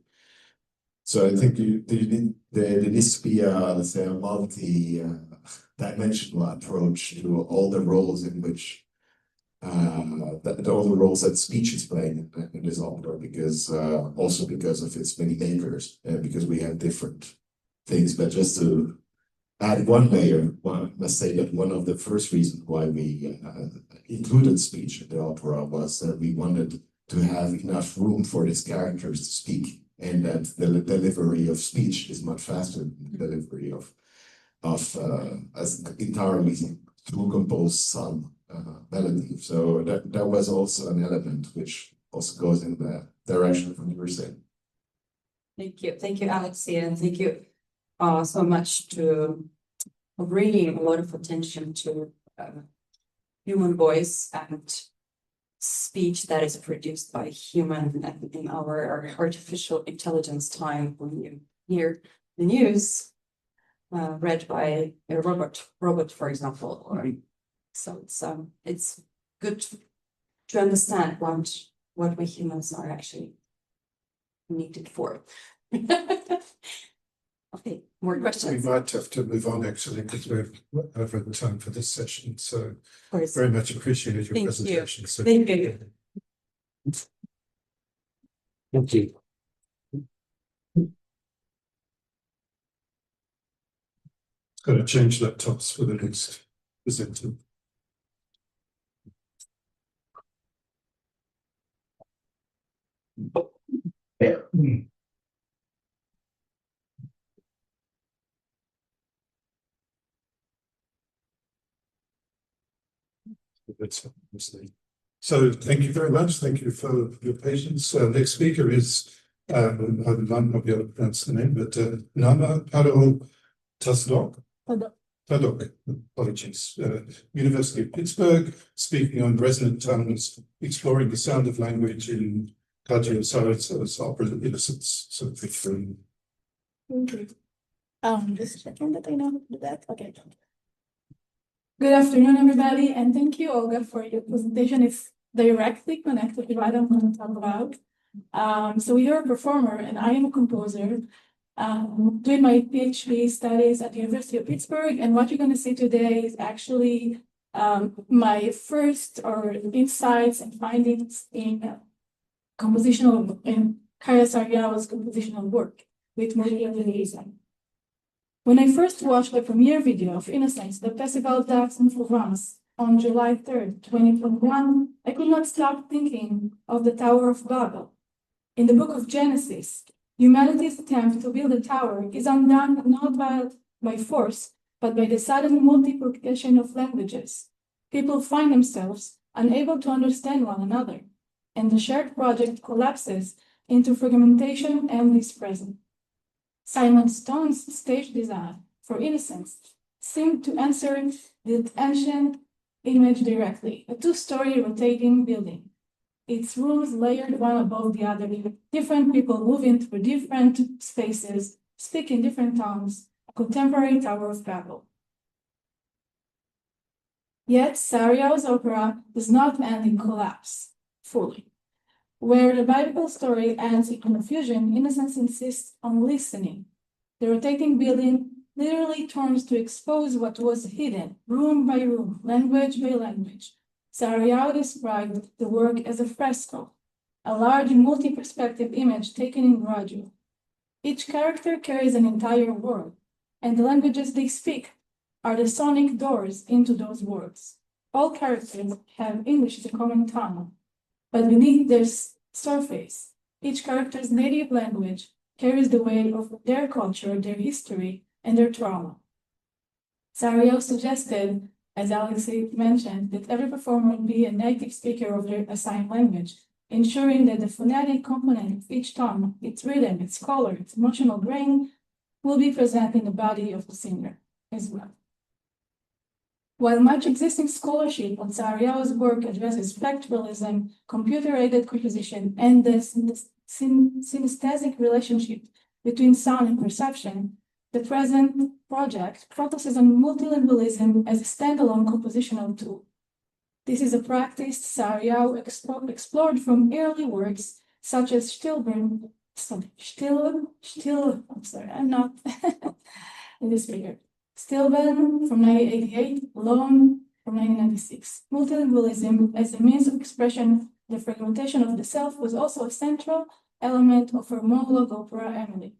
So I think there needs to be let's say, a multi-dimensional approach to all the roles in which all the roles that speech is playing in this opera, because also because of its many makers, and because we have different things. But just to add one layer, I must say that one of the first reasons why we included speech in the opera was that we wanted to have enough room for these characters to speak, and that the delivery of speech is much faster than the delivery of as entirely through composed song melody. So that was also an element which also goes in the direction from what you were saying. Thank you, Alexia, and thank you so much for bringing a lot of attention to human voice and speech that is produced by human in our artificial intelligence time. When you hear the news read by a robot, for example, so it's good to understand what we humans are actually needed for. Okay, more questions? We might have to move on actually, because we're over the time for this session, so Of course. very much appreciated your Thank you. presentation. So Thank you. Thank you. Got to change laptops for the next presenter. So thank you very much. Thank you for your patience. Next speaker is, I might not be able to pronounce the name, but Naama Perel-Tzadok. Tzadok, apologies. University of Pittsburgh, speaking on resonant tones, exploring the sound of language in Kaija Saariaho's opera Innocence. So thank you. Thank you. Just checking that I know how to do that. Okay. Good afternoon, everybody, and thank you, Olga, for your presentation. It's directly connected to what I'm going to talk about. So you're a performer, and I am a composer. Doing my PhD studies at the University of Pittsburgh, and what you're going to see today is actually my first insights and findings in Kaija Saariaho's compositional work with multi-liaison. When I first watched the premiere video of Innocence, the Festival d'Aix-en-Provence on July 3rd, 2021, I could not stop thinking of the Tower of Babel. In the book of Genesis, humanity's attempt to build a tower is undone not by force, but by the sudden multiplication of languages. People find themselves unable to understand one another, and the shared project collapses into fragmentation and is present. Simon Stone's stage design for Innocence seemed to answer the ancient image directly, a two-story rotating building. Its rooms layered one above the other, different people moving through different spaces, speaking different tongues, a contemporary Tower of Babel. Yet Saariaho's opera does not end in collapse, fully. Where the biblical story ends in confusion, Innocence insists on listening. The rotating building literally turns to expose what was hidden, room by room, language by language. Saariaho described the work as a fresco, a large multi-perspective image taken in gradual. Each character carries an entire world, and the languages they speak are the sonic doors into those worlds. All characters have English as a common tongue, but beneath their surface, each character's native language carries the weight of their culture, their history, and their trauma. Saariaho suggested, as Alex mentioned, that every performer be a native speaker of their assigned language, ensuring that the phonetic component of each tongue, its rhythm, its color, its emotional grain, will be present in the body of the singer as well. While much existing scholarship on Saariaho's work addresses spectralism, computer-aided composition, and the synesthetic relationship between sound and perception, The present project focuses on multilingualism as a standalone compositional tool. This is a practice Saariaho explored from early works such as I'm sorry, I'm not in this figure. Stillben from 1988, Alone from 1996. Multilingualism as a means of expression, the fragmentation of the self was also a central element of her monologue opera, Emily.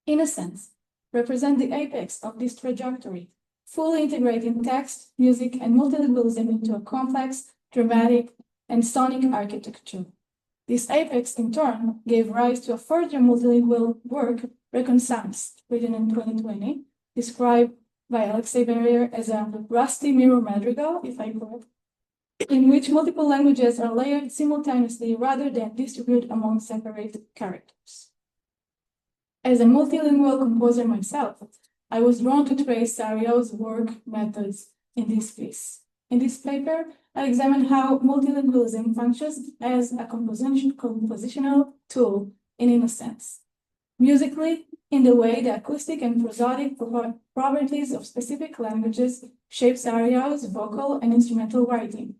Innocence represent the apex of this trajectory, fully integrating text, music, and multilingualism into a complex, dramatic, and sonic architecture. This apex, in turn, gave rise to a further multilingual work, Resonant, written in 2020, described by Alexei Barrier as a rusty mirror madrigal, if I correct, in which multiple languages are layered simultaneously rather than distributed among separate characters. As a multilingual composer myself, I was drawn to trace Saariaho's work methods in this piece. In this paper, I examined how multilingualism functions as a compositional tool in Innocence. Musically, in the way the acoustic and prosodic properties of specific languages shape Saariaho's vocal and instrumental writing,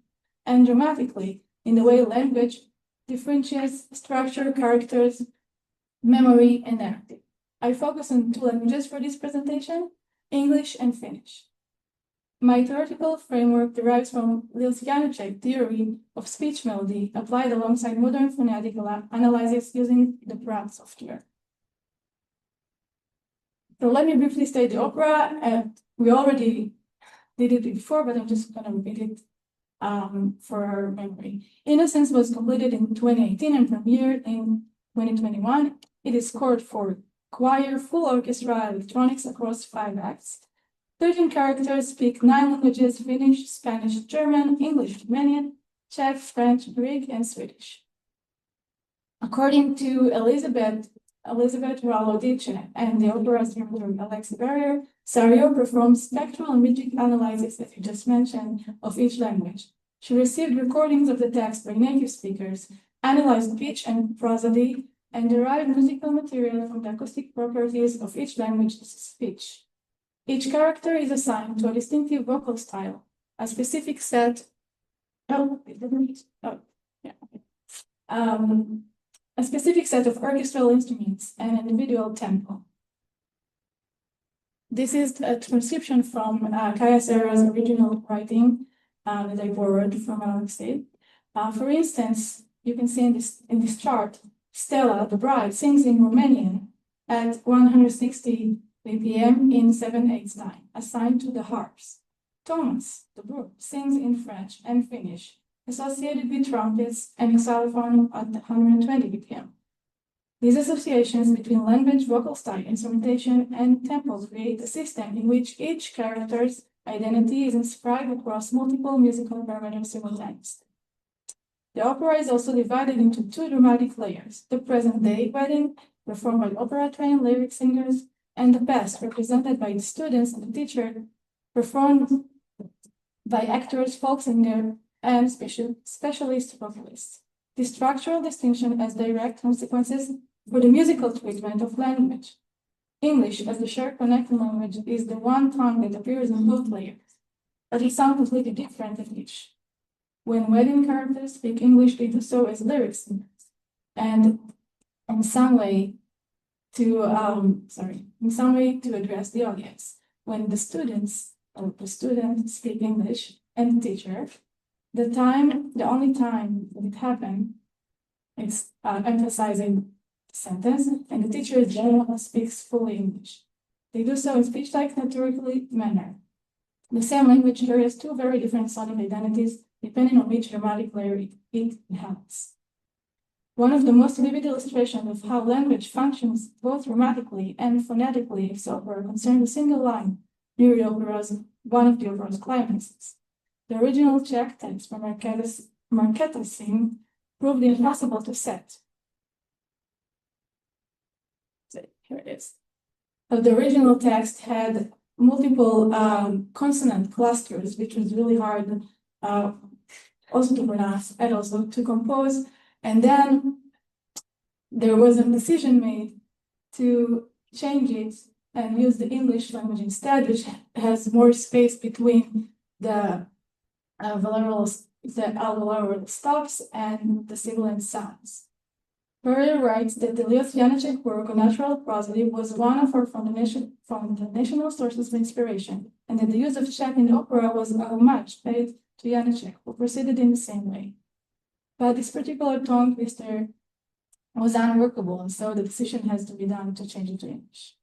and dramatically, in the way language differentiates structure, characters, memory, and narrative. I focus on two languages for this presentation, English and Finnish. My theoretical framework derives from Januszek's theory of speech melody applied alongside modern phonetic analysis using the Perel software. So let me briefly state the opera, and we already did it before, but I'm just going to repeat it for our memory. Innocence was completed in 2018 and premiered in 2021. It is scored for choir, full orchestra, electronics across 5 acts. 13 characters speak 9 languages: Finnish, Spanish, German, English, Romanian, Czech, French, Greek, and Swedish. According to Elizabeth Ralodice and the opera's director Alexei Barrier, Saariaho performs spectral and rhythmic analysis, as you just mentioned, of each language. She received recordings of the text by native speakers, analyzed pitch and prosody, and derived musical material from the acoustic properties of each language's speech. Each character is assigned to a distinctive vocal style, a specific set of orchestral instruments and an individual tempo. This is a transcription from Kaija Saariaho's original writing that I borrowed from Alexei. For instance, you can see in this chart, Stella, the bride, sings in Romanian at 160 BPM in 7/8 time, assigned to the harps. Thomas, the brook, sings in French and Finnish, associated with trumpets and xylophone at 120 BPM. These associations between language, vocal style, instrumentation, and tempos create a system in which each character's identity is inscribed across multiple musical parameters simultaneously. The opera is also divided into 2 dramatic layers: the present-day wedding, performed by opera-trained lyric singers, and the past, represented by the students and the teacher, performed by actors, folk singer, and specialist vocalists. This structural distinction has direct consequences for the musical treatment of language. English, as the shared connecting language, is the one tongue that appears in both layers, but it sounds completely different in each. When wedding characters speak English, they do so as lyric singers, and in some way to address the audience. When the student speak English and the teacher, the only time that it happens, it's emphasizing the sentence, and the teacher generally speaks fully English. They do so in speech-like naturally manner. The same language carries 2 very different sonic identities, depending on which dramatic layer it inhabits. One of the most vivid illustrations of how language functions both dramatically and phonetically is opera concerns a single line near one of the opera's climaxes. The original Czech text from Markéta scene proved impossible to set. So here it is. The original text had multiple consonant clusters, which was really hard also to pronounce and also to compose. And then there was a decision made to change it and use the English language instead, which has more space between the alveolar stops and the sibilant sounds. Perel writes that the Leos Janacek work on natural prosody was one of our foundational sources of inspiration, and that the use of Czech in the opera was a homage paid to Janacek, who proceeded in the same way. But this particular tongue twister was unworkable, and so the decision has to be done to change it to English.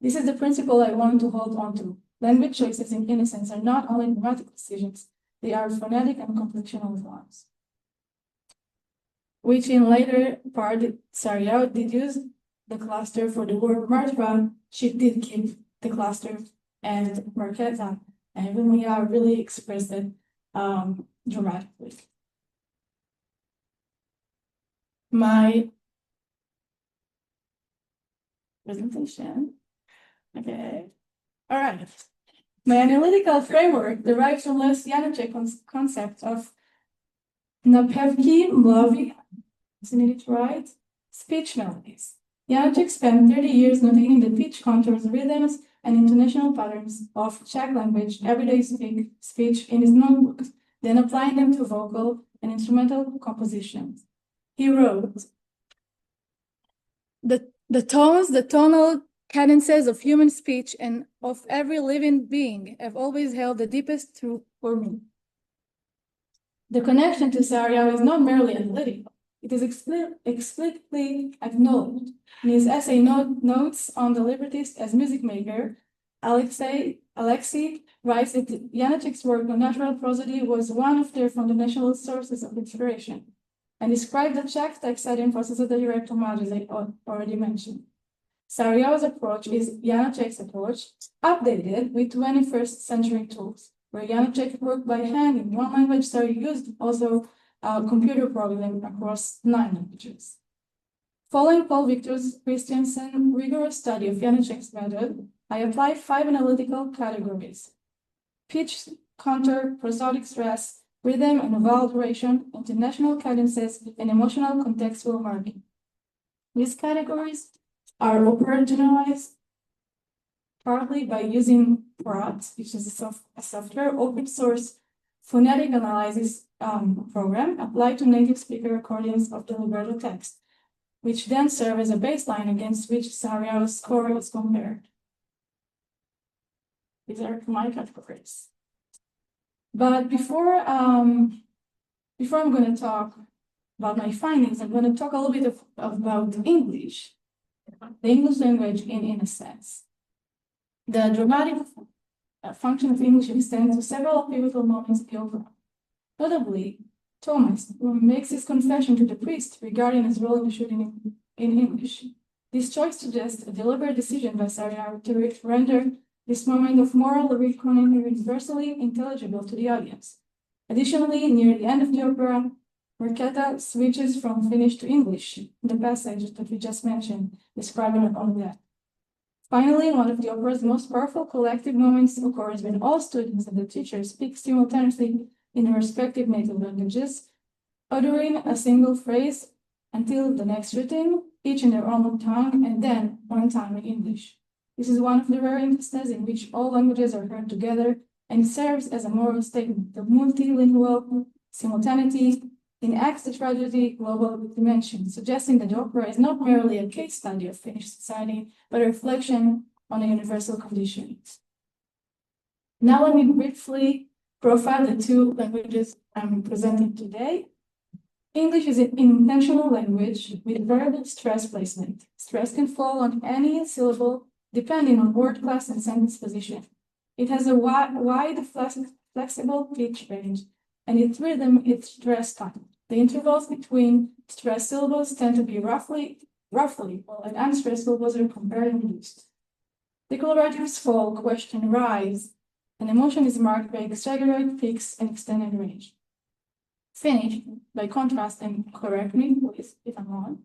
This is the principle I want to hold on to. Language choices in Innocence are not only grammatic decisions, they are phonetic and computational ones. Which in later part, Saariaho did use the cluster for the word Martva, she did keep the cluster and Marketa, and Rumia really expressed it dramatically. My presentation. Okay. All right. My analytical framework derives from Leos Janacek's concept of napevki mlavi, right? Speech melodies. Janacek spent 30 years notating the pitch contours, rhythms, and intonational patterns of Czech language everyday speech in his notebooks, then applying them to vocal and instrumental compositions. He wrote, the tones, the tonal cadences of human speech and of every living being have always held the deepest truth for me. The connection to Saariaho is not merely analytical, it is explicitly acknowledged. In his essay Notes on the Librettist as Music Maker, Alexei writes that Janacek's work on natural prosody was one of their foundational sources of inspiration, and described the Czech text-adding process of the direct homage, as I already mentioned. Saariaho's approach is Janacek's approach, updated with 21st century tools, where Janacek worked by hand in one language, so he used also computer programming across 9 languages. Following Paul Victor Christiansen's rigorous study of Janacek's method, I applied 5 analytical categories: pitch, contour, prosodic stress, rhythm and vowel duration, international cadences, and emotional contextual marking. These categories are operationalized partly by using PROT, which is a software open source phonetic analysis program applied to native speaker recordings of the libretto text, which then serve as a baseline against which Saariaho's score is compared. These are my categories. But before I'm going to talk about my findings, I'm going to talk a little bit about English, the English language in Innocence. The dramatic function of English extends to several pivotal moments in the opera. Notably, Thomas, who makes his confession to the priest regarding his role in the shooting in English. This choice suggests a deliberate decision by Saariaho to render this moment of moral reckoning universally intelligible to the audience. Additionally, near the end of the opera, Marketa switches from Finnish to English, the passage that we just mentioned, describing only that. Finally, one of the opera's most powerful collective moments occurs when all students and the teacher speak simultaneously in their respective native languages, uttering a single phrase until the next rhythm, each in their own tongue, and then one time in English. This is one of the rare instances in which all languages are heard together and serves as a moral statement. The multilingual simultaneity enacts the tragedy global dimension, suggesting that the opera is not merely a case study of Finnish society, but a reflection on the universal conditions. Now let me briefly profile the 2 languages I'm presenting today. English is an intentional language with variable stress placement. Stress can fall on any syllable depending on word class and sentence position. It has a wide flexible pitch range, and its rhythm is stress time. The intervals between stressed syllables tend to be roughly, while unstressed syllables are comparatively reduced. Declaratives fall, question rise, and emotion is marked by exaggerated peaks and extended range. Finnish, by contrast, and correct me please if I'm wrong,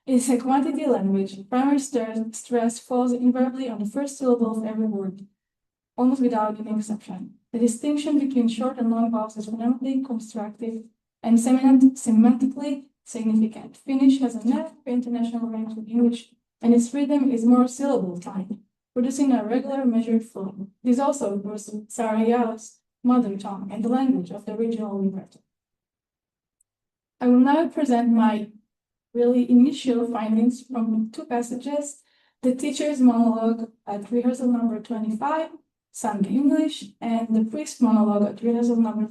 is a quantity language. Primary stress falls invariably on the first syllable of every word, almost without any exception. The distinction between short and long vowels is phonetically constructive and semantically significant. Finnish has a narrow international range with English, and its rhythm is more syllable time. producing a regular measured flow. This also refers to Saariaho's mother tongue and the language of the original libretto. I will now present my really initial findings from two passages: the teacher's monologue at rehearsal number 25, sung in English, and the priest monologue at rehearsal number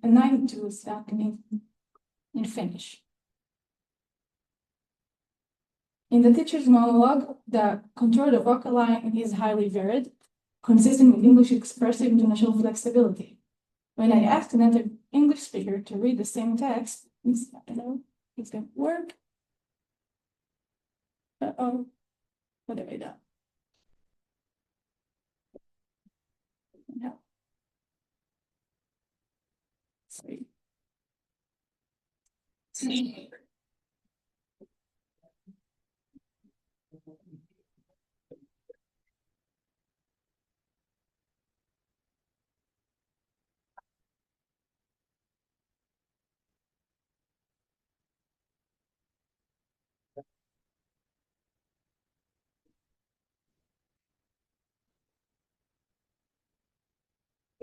92, sung in Finnish. In the teacher's monologue, the contour of the vocal line is highly varied, consistent with English expressive intonational flexibility. When I asked an native English speaker to read the same text, it's going to work. Uh-oh, what have I done? No. Sorry.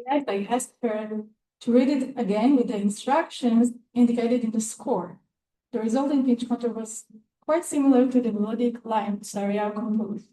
I asked her to read it again with the instructions indicated in the score. The resulting pitch contour was quite similar to the melodic line Saariaho composed.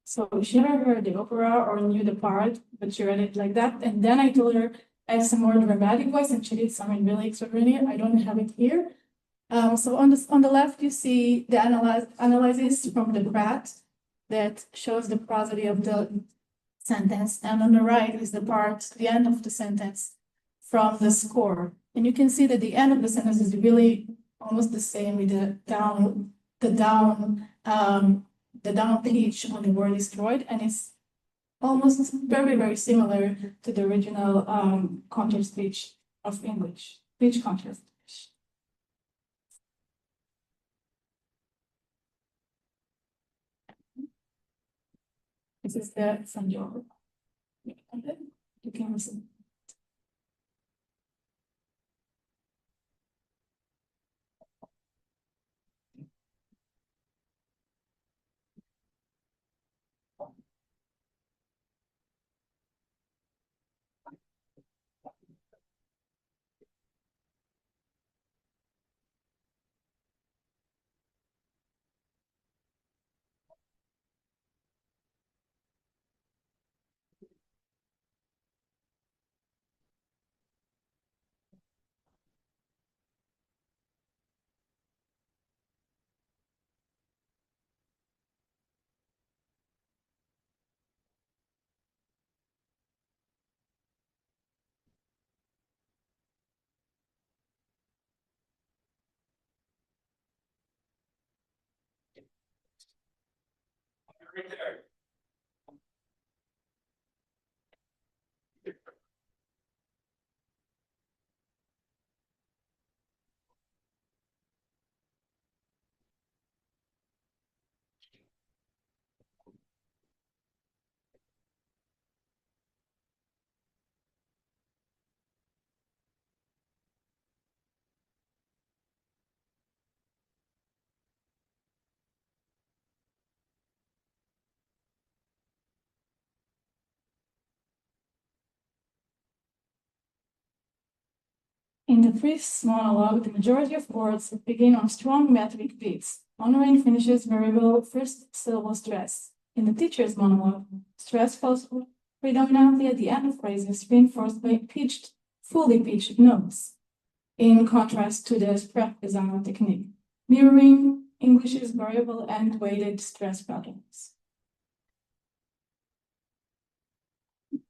So she never heard the opera or knew the part, but she read it like that. And then I told her I have some more dramatic voice, and she did something really extraordinary. I don't have it here. So on the left, you see the analysis from the Pratt that shows the prosody of the sentence, and on the right is the end of the sentence from the score. And you can see that the end of the sentence is really almost the same with the down pitch on the word destroyed, and it's almost very, very similar to the original contour speech of English, pitch contour speech. This is the from your, you can listen. In the priest's monologue, the majority of words begin on strong metric beats, honoring finishes variable first syllable stress. In the teacher's monologue, stress falls predominantly at the end of phrases, reinforced by fully pitched notes, in contrast to the sprechgesang technique, mirroring English's variable and weighted stress patterns.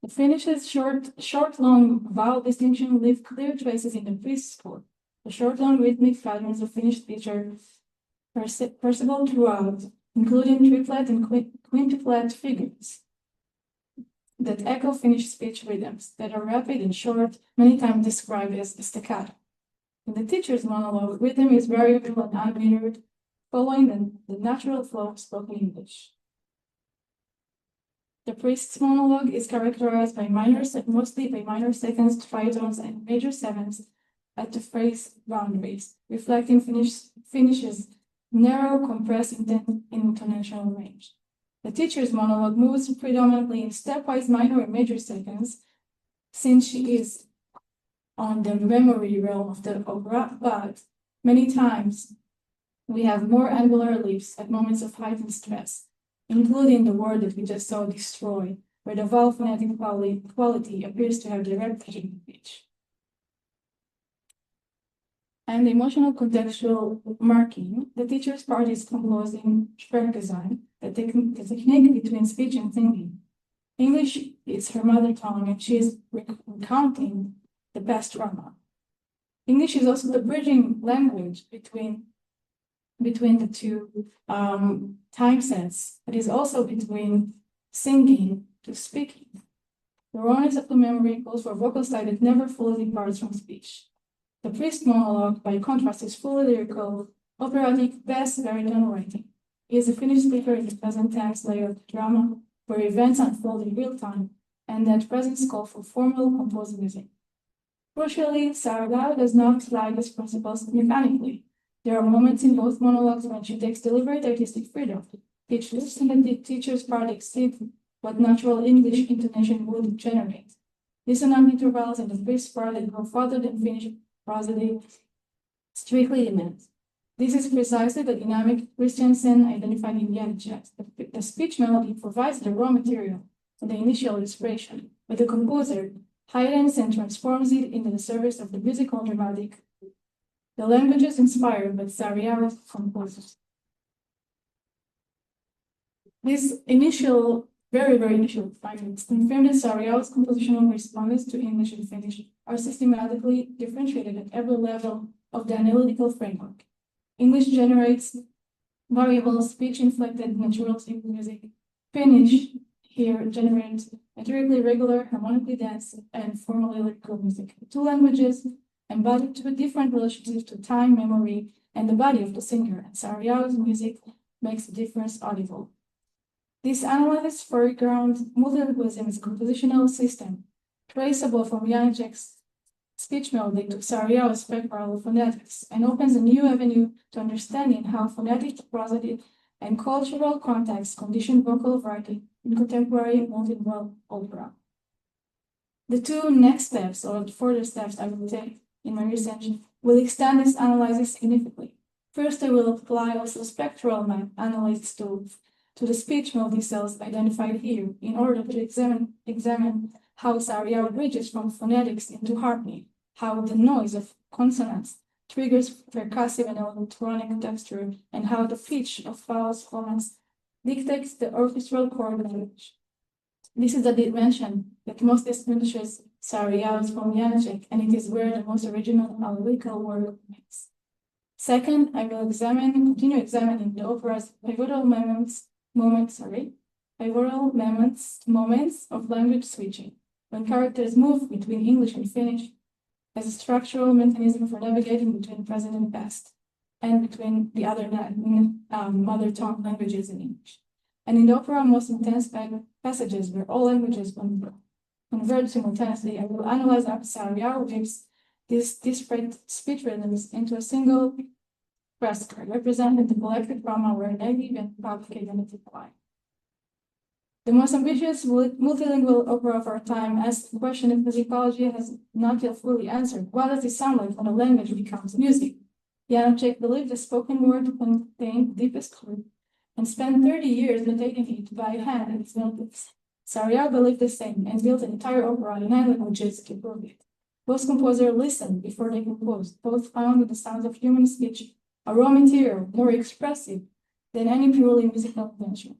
The Finish's short-long vowel distinction leave clear traces in the priest's score. The short-long rhythmic patterns of Finnish speech are perceptible throughout, including triplet and quintuplet figures that echo Finnish speech rhythms that are rapid and short, many times described as staccato. In the teacher's monologue, rhythm is variable and unmetered, following the natural flow of spoken English. The priest's monologue is characterized by mostly by minor seconds, tritones, and major sevenths at the phrase boundaries, reflecting Finish's narrow, compressed intonational range. The teacher's monologue moves predominantly in stepwise minor and major seconds, since she is on the memory realm of the opera, but many times we have more angular leaps at moments of heightened stress, including the word that we just saw, destroy, where the vowel phonetic quality appears to have direct pitch. And the emotional contextual marking, the teacher's part is composing Sprechgesang, the technique between speech and thinking. English is her mother tongue, and she is recounting the past drama. English is also the bridging language between the two time sets. It is also between singing to speaking. The rawness of the memory calls for vocal style that never fully departs from speech. The priest monologue, by contrast, is fully lyrical, operatic, bass baritone writing. He is a Finnish speaker in the present tense layer of the drama, where events unfold in real time, and that presence calls for formal composed music. Crucially, Saariaho does not apply these principles mechanically. There are moments in both monologues when she takes deliberate artistic freedom. Pitch lifts in the teacher's part exceed what natural English intonation would generate. Dissonant intervals in the priest's part that go farther than Finnish prosody strictly demand. This is precisely the dynamic Christiansen identified in Janicek. The speech melody provides the raw material and the initial inspiration, but the composer heightens and transforms it into the service of the musical dramatic. The language is inspired by Saariaho's composers. These initial, very initial findings confirm that Saariaho's compositional responses to English and Finnish are systematically differentiated at every level of the analytical framework. English generates variable speech-inflected naturalistic music. Finnish here generates metrically regular, harmonically dense, and formally lyrical music. The two languages embody two different relationships to time, memory, and the body of the singer, and Saariaho's music makes the difference audible. This analysis foregrounds multilingualism as a compositional system, traceable from Janicek's speech melody to Saariaho's spectral phonetics, and opens a new avenue to understanding how phonetic, prosody, and cultural contexts condition vocal writing in contemporary multilingual opera. The two next steps, or further steps I will take in my research, will extend this analysis significantly. First, I will apply also spectral analysis to the speech melody cells identified here in order to examine how Saariaho bridges from phonetics into harmony, how the noise of consonants triggers percussive and electronic texture, and how the pitch of vowels formants dictates the orchestral chord language. This is the dimension that most distinguishes Saariaho's from Janicek, and it is where the most original analytical work makes. Second, I will continue examining the opera's pivotal moments of language switching, when characters move between English and Finnish, as a structural mechanism for navigating between present and past, and between the other mother tongue languages in English. And in the opera, most intense passages where all languages converge simultaneously, I will analyze how Saariaho weaves these disparate speech rhythms into a single fresco, representing the collective drama where native and public identity collide. The most ambitious multilingual opera of our time asks the question if musicology has not yet fully answered. What does it sound like when a language becomes music? Janicek believed the spoken word contained the deepest truth and spent 30 years notating it by hand in its notebooks. Saariaho believed the same and built an entire opera in 9 languages to prove it. Both composers listened before they composed. Both found in the sounds of human speech a raw material more expressive than any purely musical invention.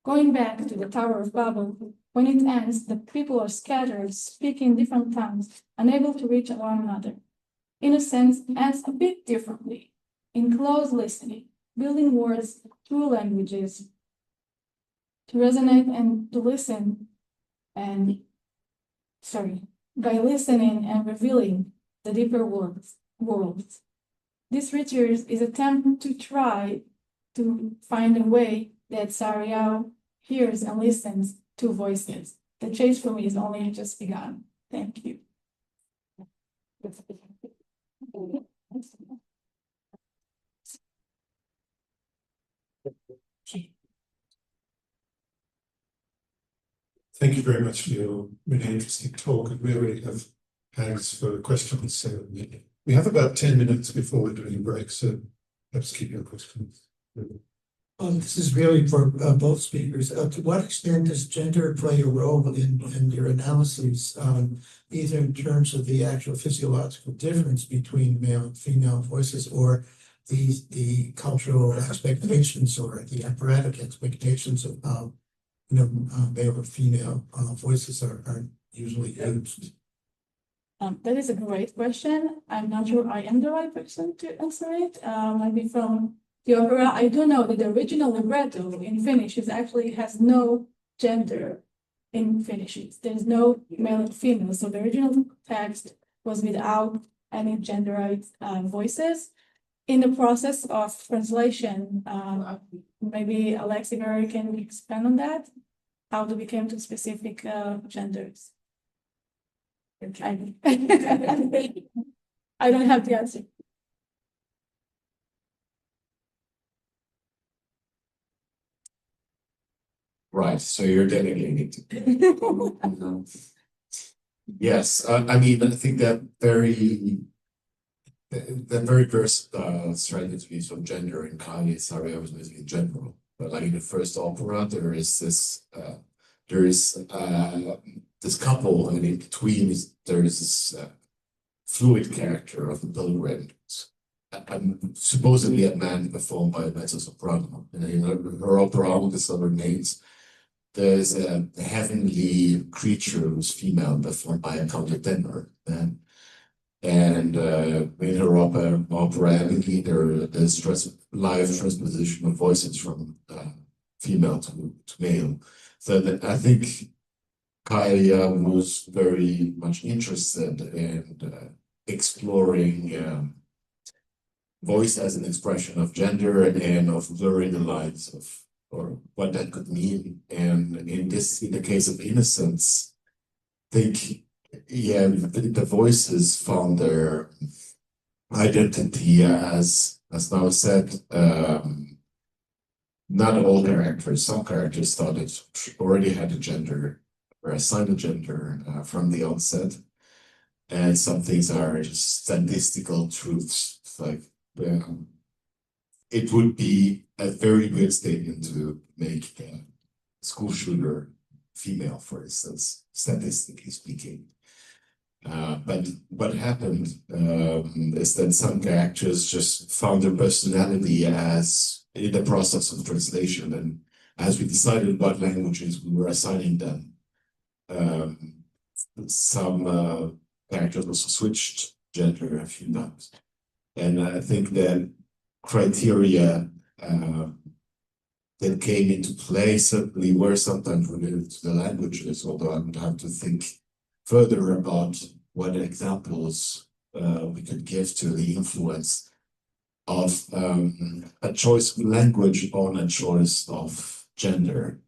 Going back to the Tower of Babel, When it ends, the people are scattered, speaking different tongues, unable to reach one another. Innocence ends a bit differently, in close listening, building words through languages to resonate and to listen and by listening and revealing the deeper worlds. This ritual is an attempt to try to find a way that Saariaho hears and listens to voices. The chase for me is only just begun. Thank you. Thank you very much for your really interesting talk, and we already have hands for questions. So we have about 10 minutes before we're doing a break, so let's keep your questions. This is really for both speakers. To what extent does gender play a role in your analyses, either in terms of the actual physiological difference between male and female voices, or the cultural expectations or the operatic expectations of how male or female voices are usually used? That is a great question. I'm not sure I am the right person to answer it. Maybe from the opera, I do know that the original libretto in Finnish actually has no gender in Finnish. There's no male and female. So the original text was without any genderized voices. In the process of translation, maybe Alexi can expand on that. How do we come to specific genders? I don't have the answer. Right, so you're delegating to. Yes, I mean, I think that very versatile strategies of gender in Kaija Saariaho was in general. But like in the first opera, there is this couple, and in between there is this fluid character of the pilgrim, supposedly a man performed by a mezzo-soprano. And in her opera, with the other names, there's a heavenly creature who's female performed by a countertenor. And in her opera Emily, there's live transposition of voices from female to male. So that I think Kaija was very much interested in exploring voice as an expression of gender and of blurring the lines of or what that could mean. And in the case of Innocence, I think the voices found their identity as now said, not all characters, some characters thought it already had a gender or assigned a gender from the onset. And some things are just statistical truths. It's like, it would be a very good statement to make a school shooter female, for instance, statistically speaking. But what happened is that some characters just found their personality as in the process of translation, and as we decided what languages we were assigning them, some characters also switched gender a few times. And I think that criteria that came into play certainly were sometimes related to the languages, although I would have to think further about what examples we could give to the influence of a choice of language on a choice of gender,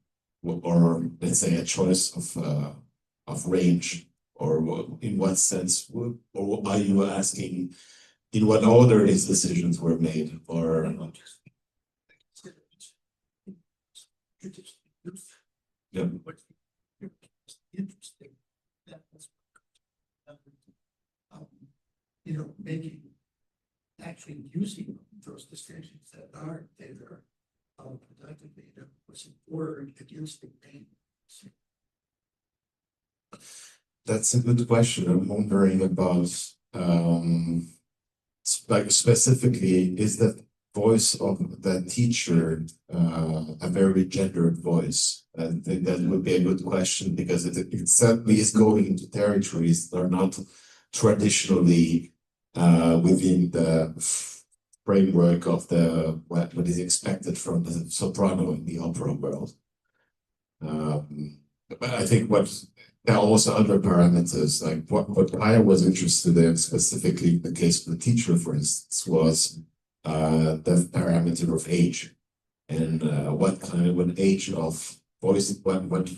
or let's say a choice of range, or in what sense, or are you asking in what order these decisions were made, or yeah. Interesting. Making actually using those distinctions that are there productively was important against the pain. That's a good question. I'm wondering about like specifically, is the voice of the teacher a very gendered voice? I think that would be a good question because it certainly is going into territories that are not traditionally within the framework of what is expected from the soprano in the opera world. But I think there are also other parameters, like what Kaija was interested in, specifically in the case of the teacher, for instance, was the parameter of age and what age of voice, what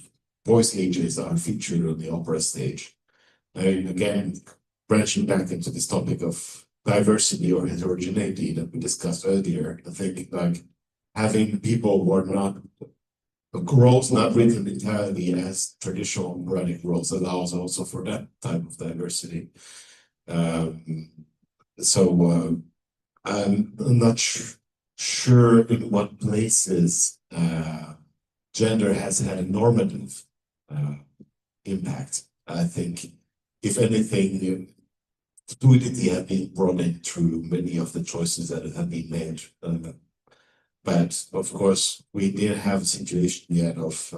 voice ages are featured on the opera stage. And again, branching back into this topic of diversity or heterogeneity that we discussed earlier, I think like having people who are not roles not written entirely as traditional operatic roles allows also for that type of diversity. So I'm not sure in what places gender has had a normative impact. I think, if anything, fluidity has been brought in through many of the choices that have been made. But of course, we didn't have a situation yet of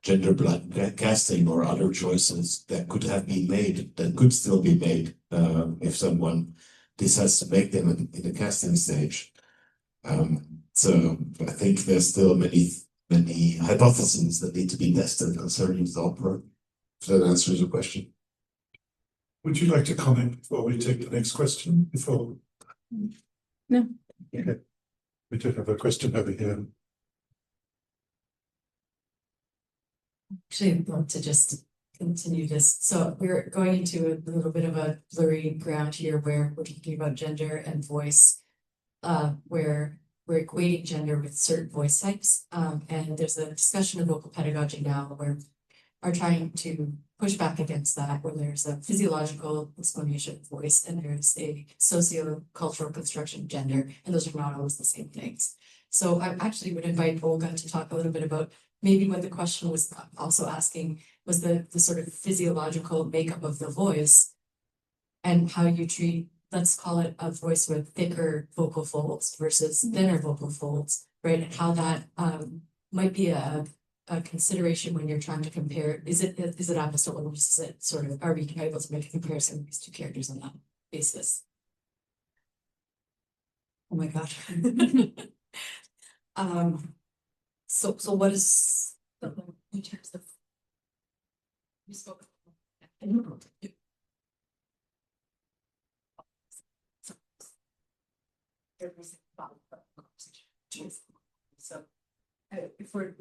gender blind casting or other choices that could have been made, that could still be made if someone decides to make them in the casting stage. So I think there's still many hypotheses that need to be tested concerning the opera. If that answers your question. Would you like to comment before we take the next question? No. Okay. We do have a question over here. Actually, I'd love to just continue this. So we're going into a little bit of a blurry ground here where we're talking about gender and voice, where we're equating gender with certain voice types. And there's a discussion of vocal pedagogy now where are trying to push back against that, where there's a physiological explanation of voice and there's a socio-cultural construction of gender, and those are not always the same things. So I actually would invite Olga to talk a little bit about maybe what the question was also asking was the sort of physiological makeup of the voice and how you treat, let's call it a voice with thicker vocal folds versus thinner vocal folds, right? And how that might be a consideration when you're trying to compare, is it apples to oranges? Is it sort of, are we able to make a comparison of these two characters on that basis? Oh my God. So what is in terms of you spoke so if we're,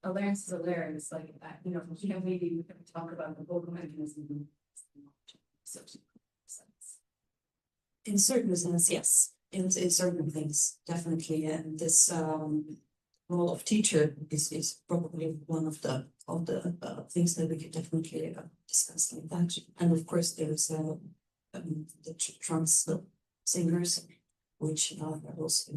a larynx is a larynx, like that, maybe we can talk about the vocal mechanism. In certain sense, yes. In certain things, definitely. And this role of teacher is probably one of the things that we could definitely discuss like that. And of course, there's the trans singers, which are also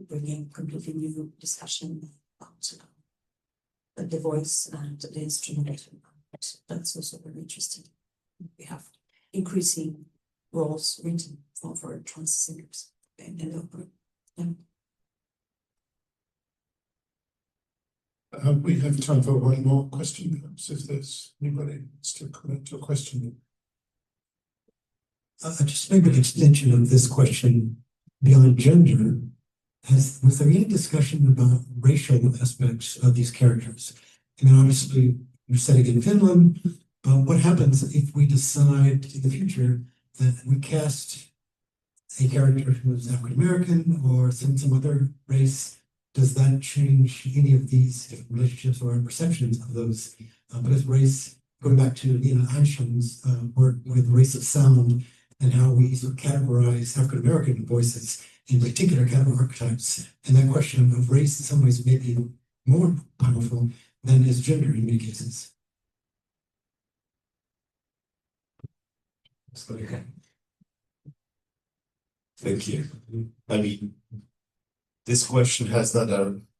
bringing completely new discussion about the voice and the instrument. That's also very interesting. We have increasing roles written for trans singers in the opera. We have time for one more question, perhaps, if there's anybody who wants to comment to a question. Just maybe an extension of this question beyond gender. Was there any discussion about racial aspects of these characters? I mean, obviously, you're setting in Finland, but what happens if we decide in the future that we cast a character who is African American or some other race? Does that change any of these different relationships or perceptions of those? Because race, going back to Einstein's work with race of sound and how we sort of categorize African American voices in particular kind of archetypes, and that question of race in some ways may be more powerful than is gender in many cases. Thank you. I mean, this question has not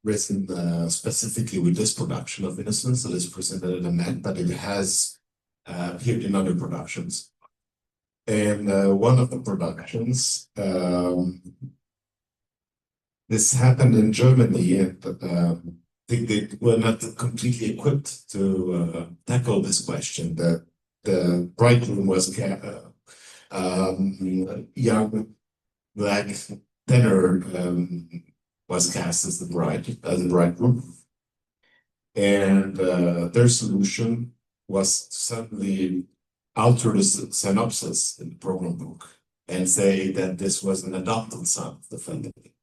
arisen specifically with this production of Innocence that is presented at the Met, but it has appeared in other productions. And one of the productions, this happened in Germany, and think they were not completely equipped to tackle this question. The bridegroom was young black tenor was cast as the bridegroom, and their solution was to suddenly alter the synopsis in the program book and say that this was an adopted son of the family.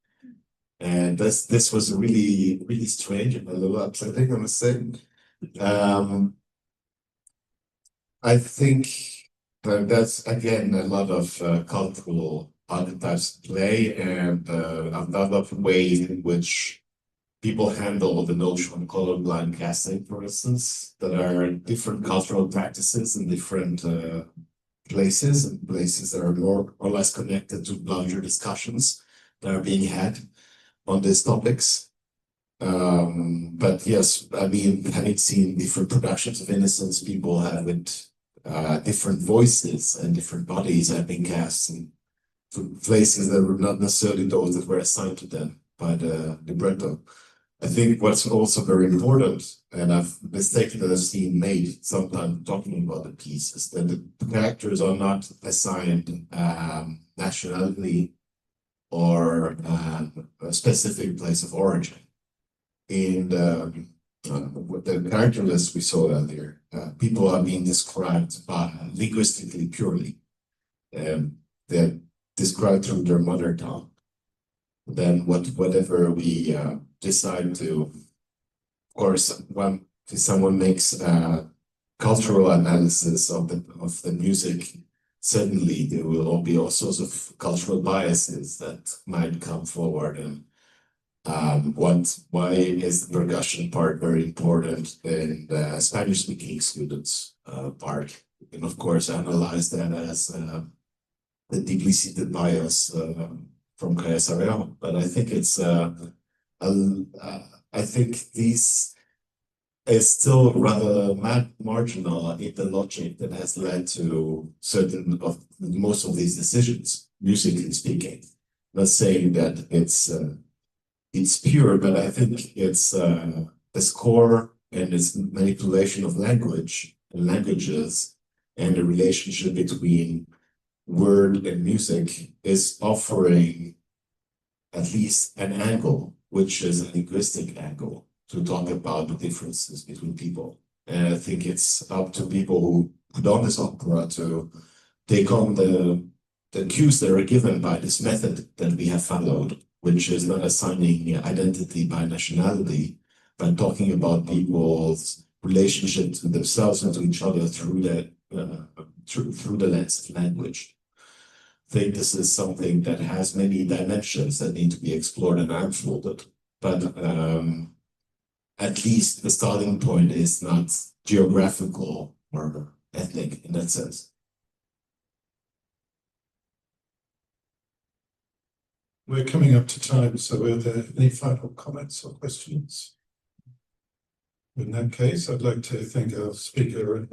And this was really strange and a little upsetting, I must say. I think that's again a lot of cultural archetypes play, and a lot of ways in which people handle the notion of colorblind casting, for instance, that are different cultural practices in different places, and places that are more or less connected to larger discussions that are being had on these topics. But yes, I mean, having seen different productions of Innocence, people having different voices and different bodies have been cast in places that were not necessarily those that were assigned to them by the libretto. I think what's also very important, and I've mistakenly seen made sometimes talking about the piece, is that the characters are not assigned nationality or a specific place of origin. In the character list we saw earlier, people are being described linguistically purely. They're described through their mother tongue. Then whatever we decide to, of course, when someone makes a cultural analysis of the music, suddenly there will all be all sorts of cultural biases that might come forward. And why is the percussion part very important in the Spanish-speaking students' part? And of course, analyze that as the deeply seated bias from Kaija Saariaho. But I think it's I think these is still rather marginal in the logic that has led to most of these decisions, musically speaking. Not saying that it's pure, but I think it's the score and its manipulation of language and languages and the relationship between word and music is offering at least an angle, which is a linguistic angle, to talk about the differences between people. And I think it's up to people who put on this opera to take on the cues that are given by this method that we have followed, which is not assigning identity by nationality, but talking about people's relationship to themselves and to each other through the lens of language. I think this is something that has many dimensions that need to be explored and unfolded. But at least the starting point is not geographical or ethnic in that sense. We're coming up to time, so are there any final comments or questions? In that case, I'd like to thank our speaker and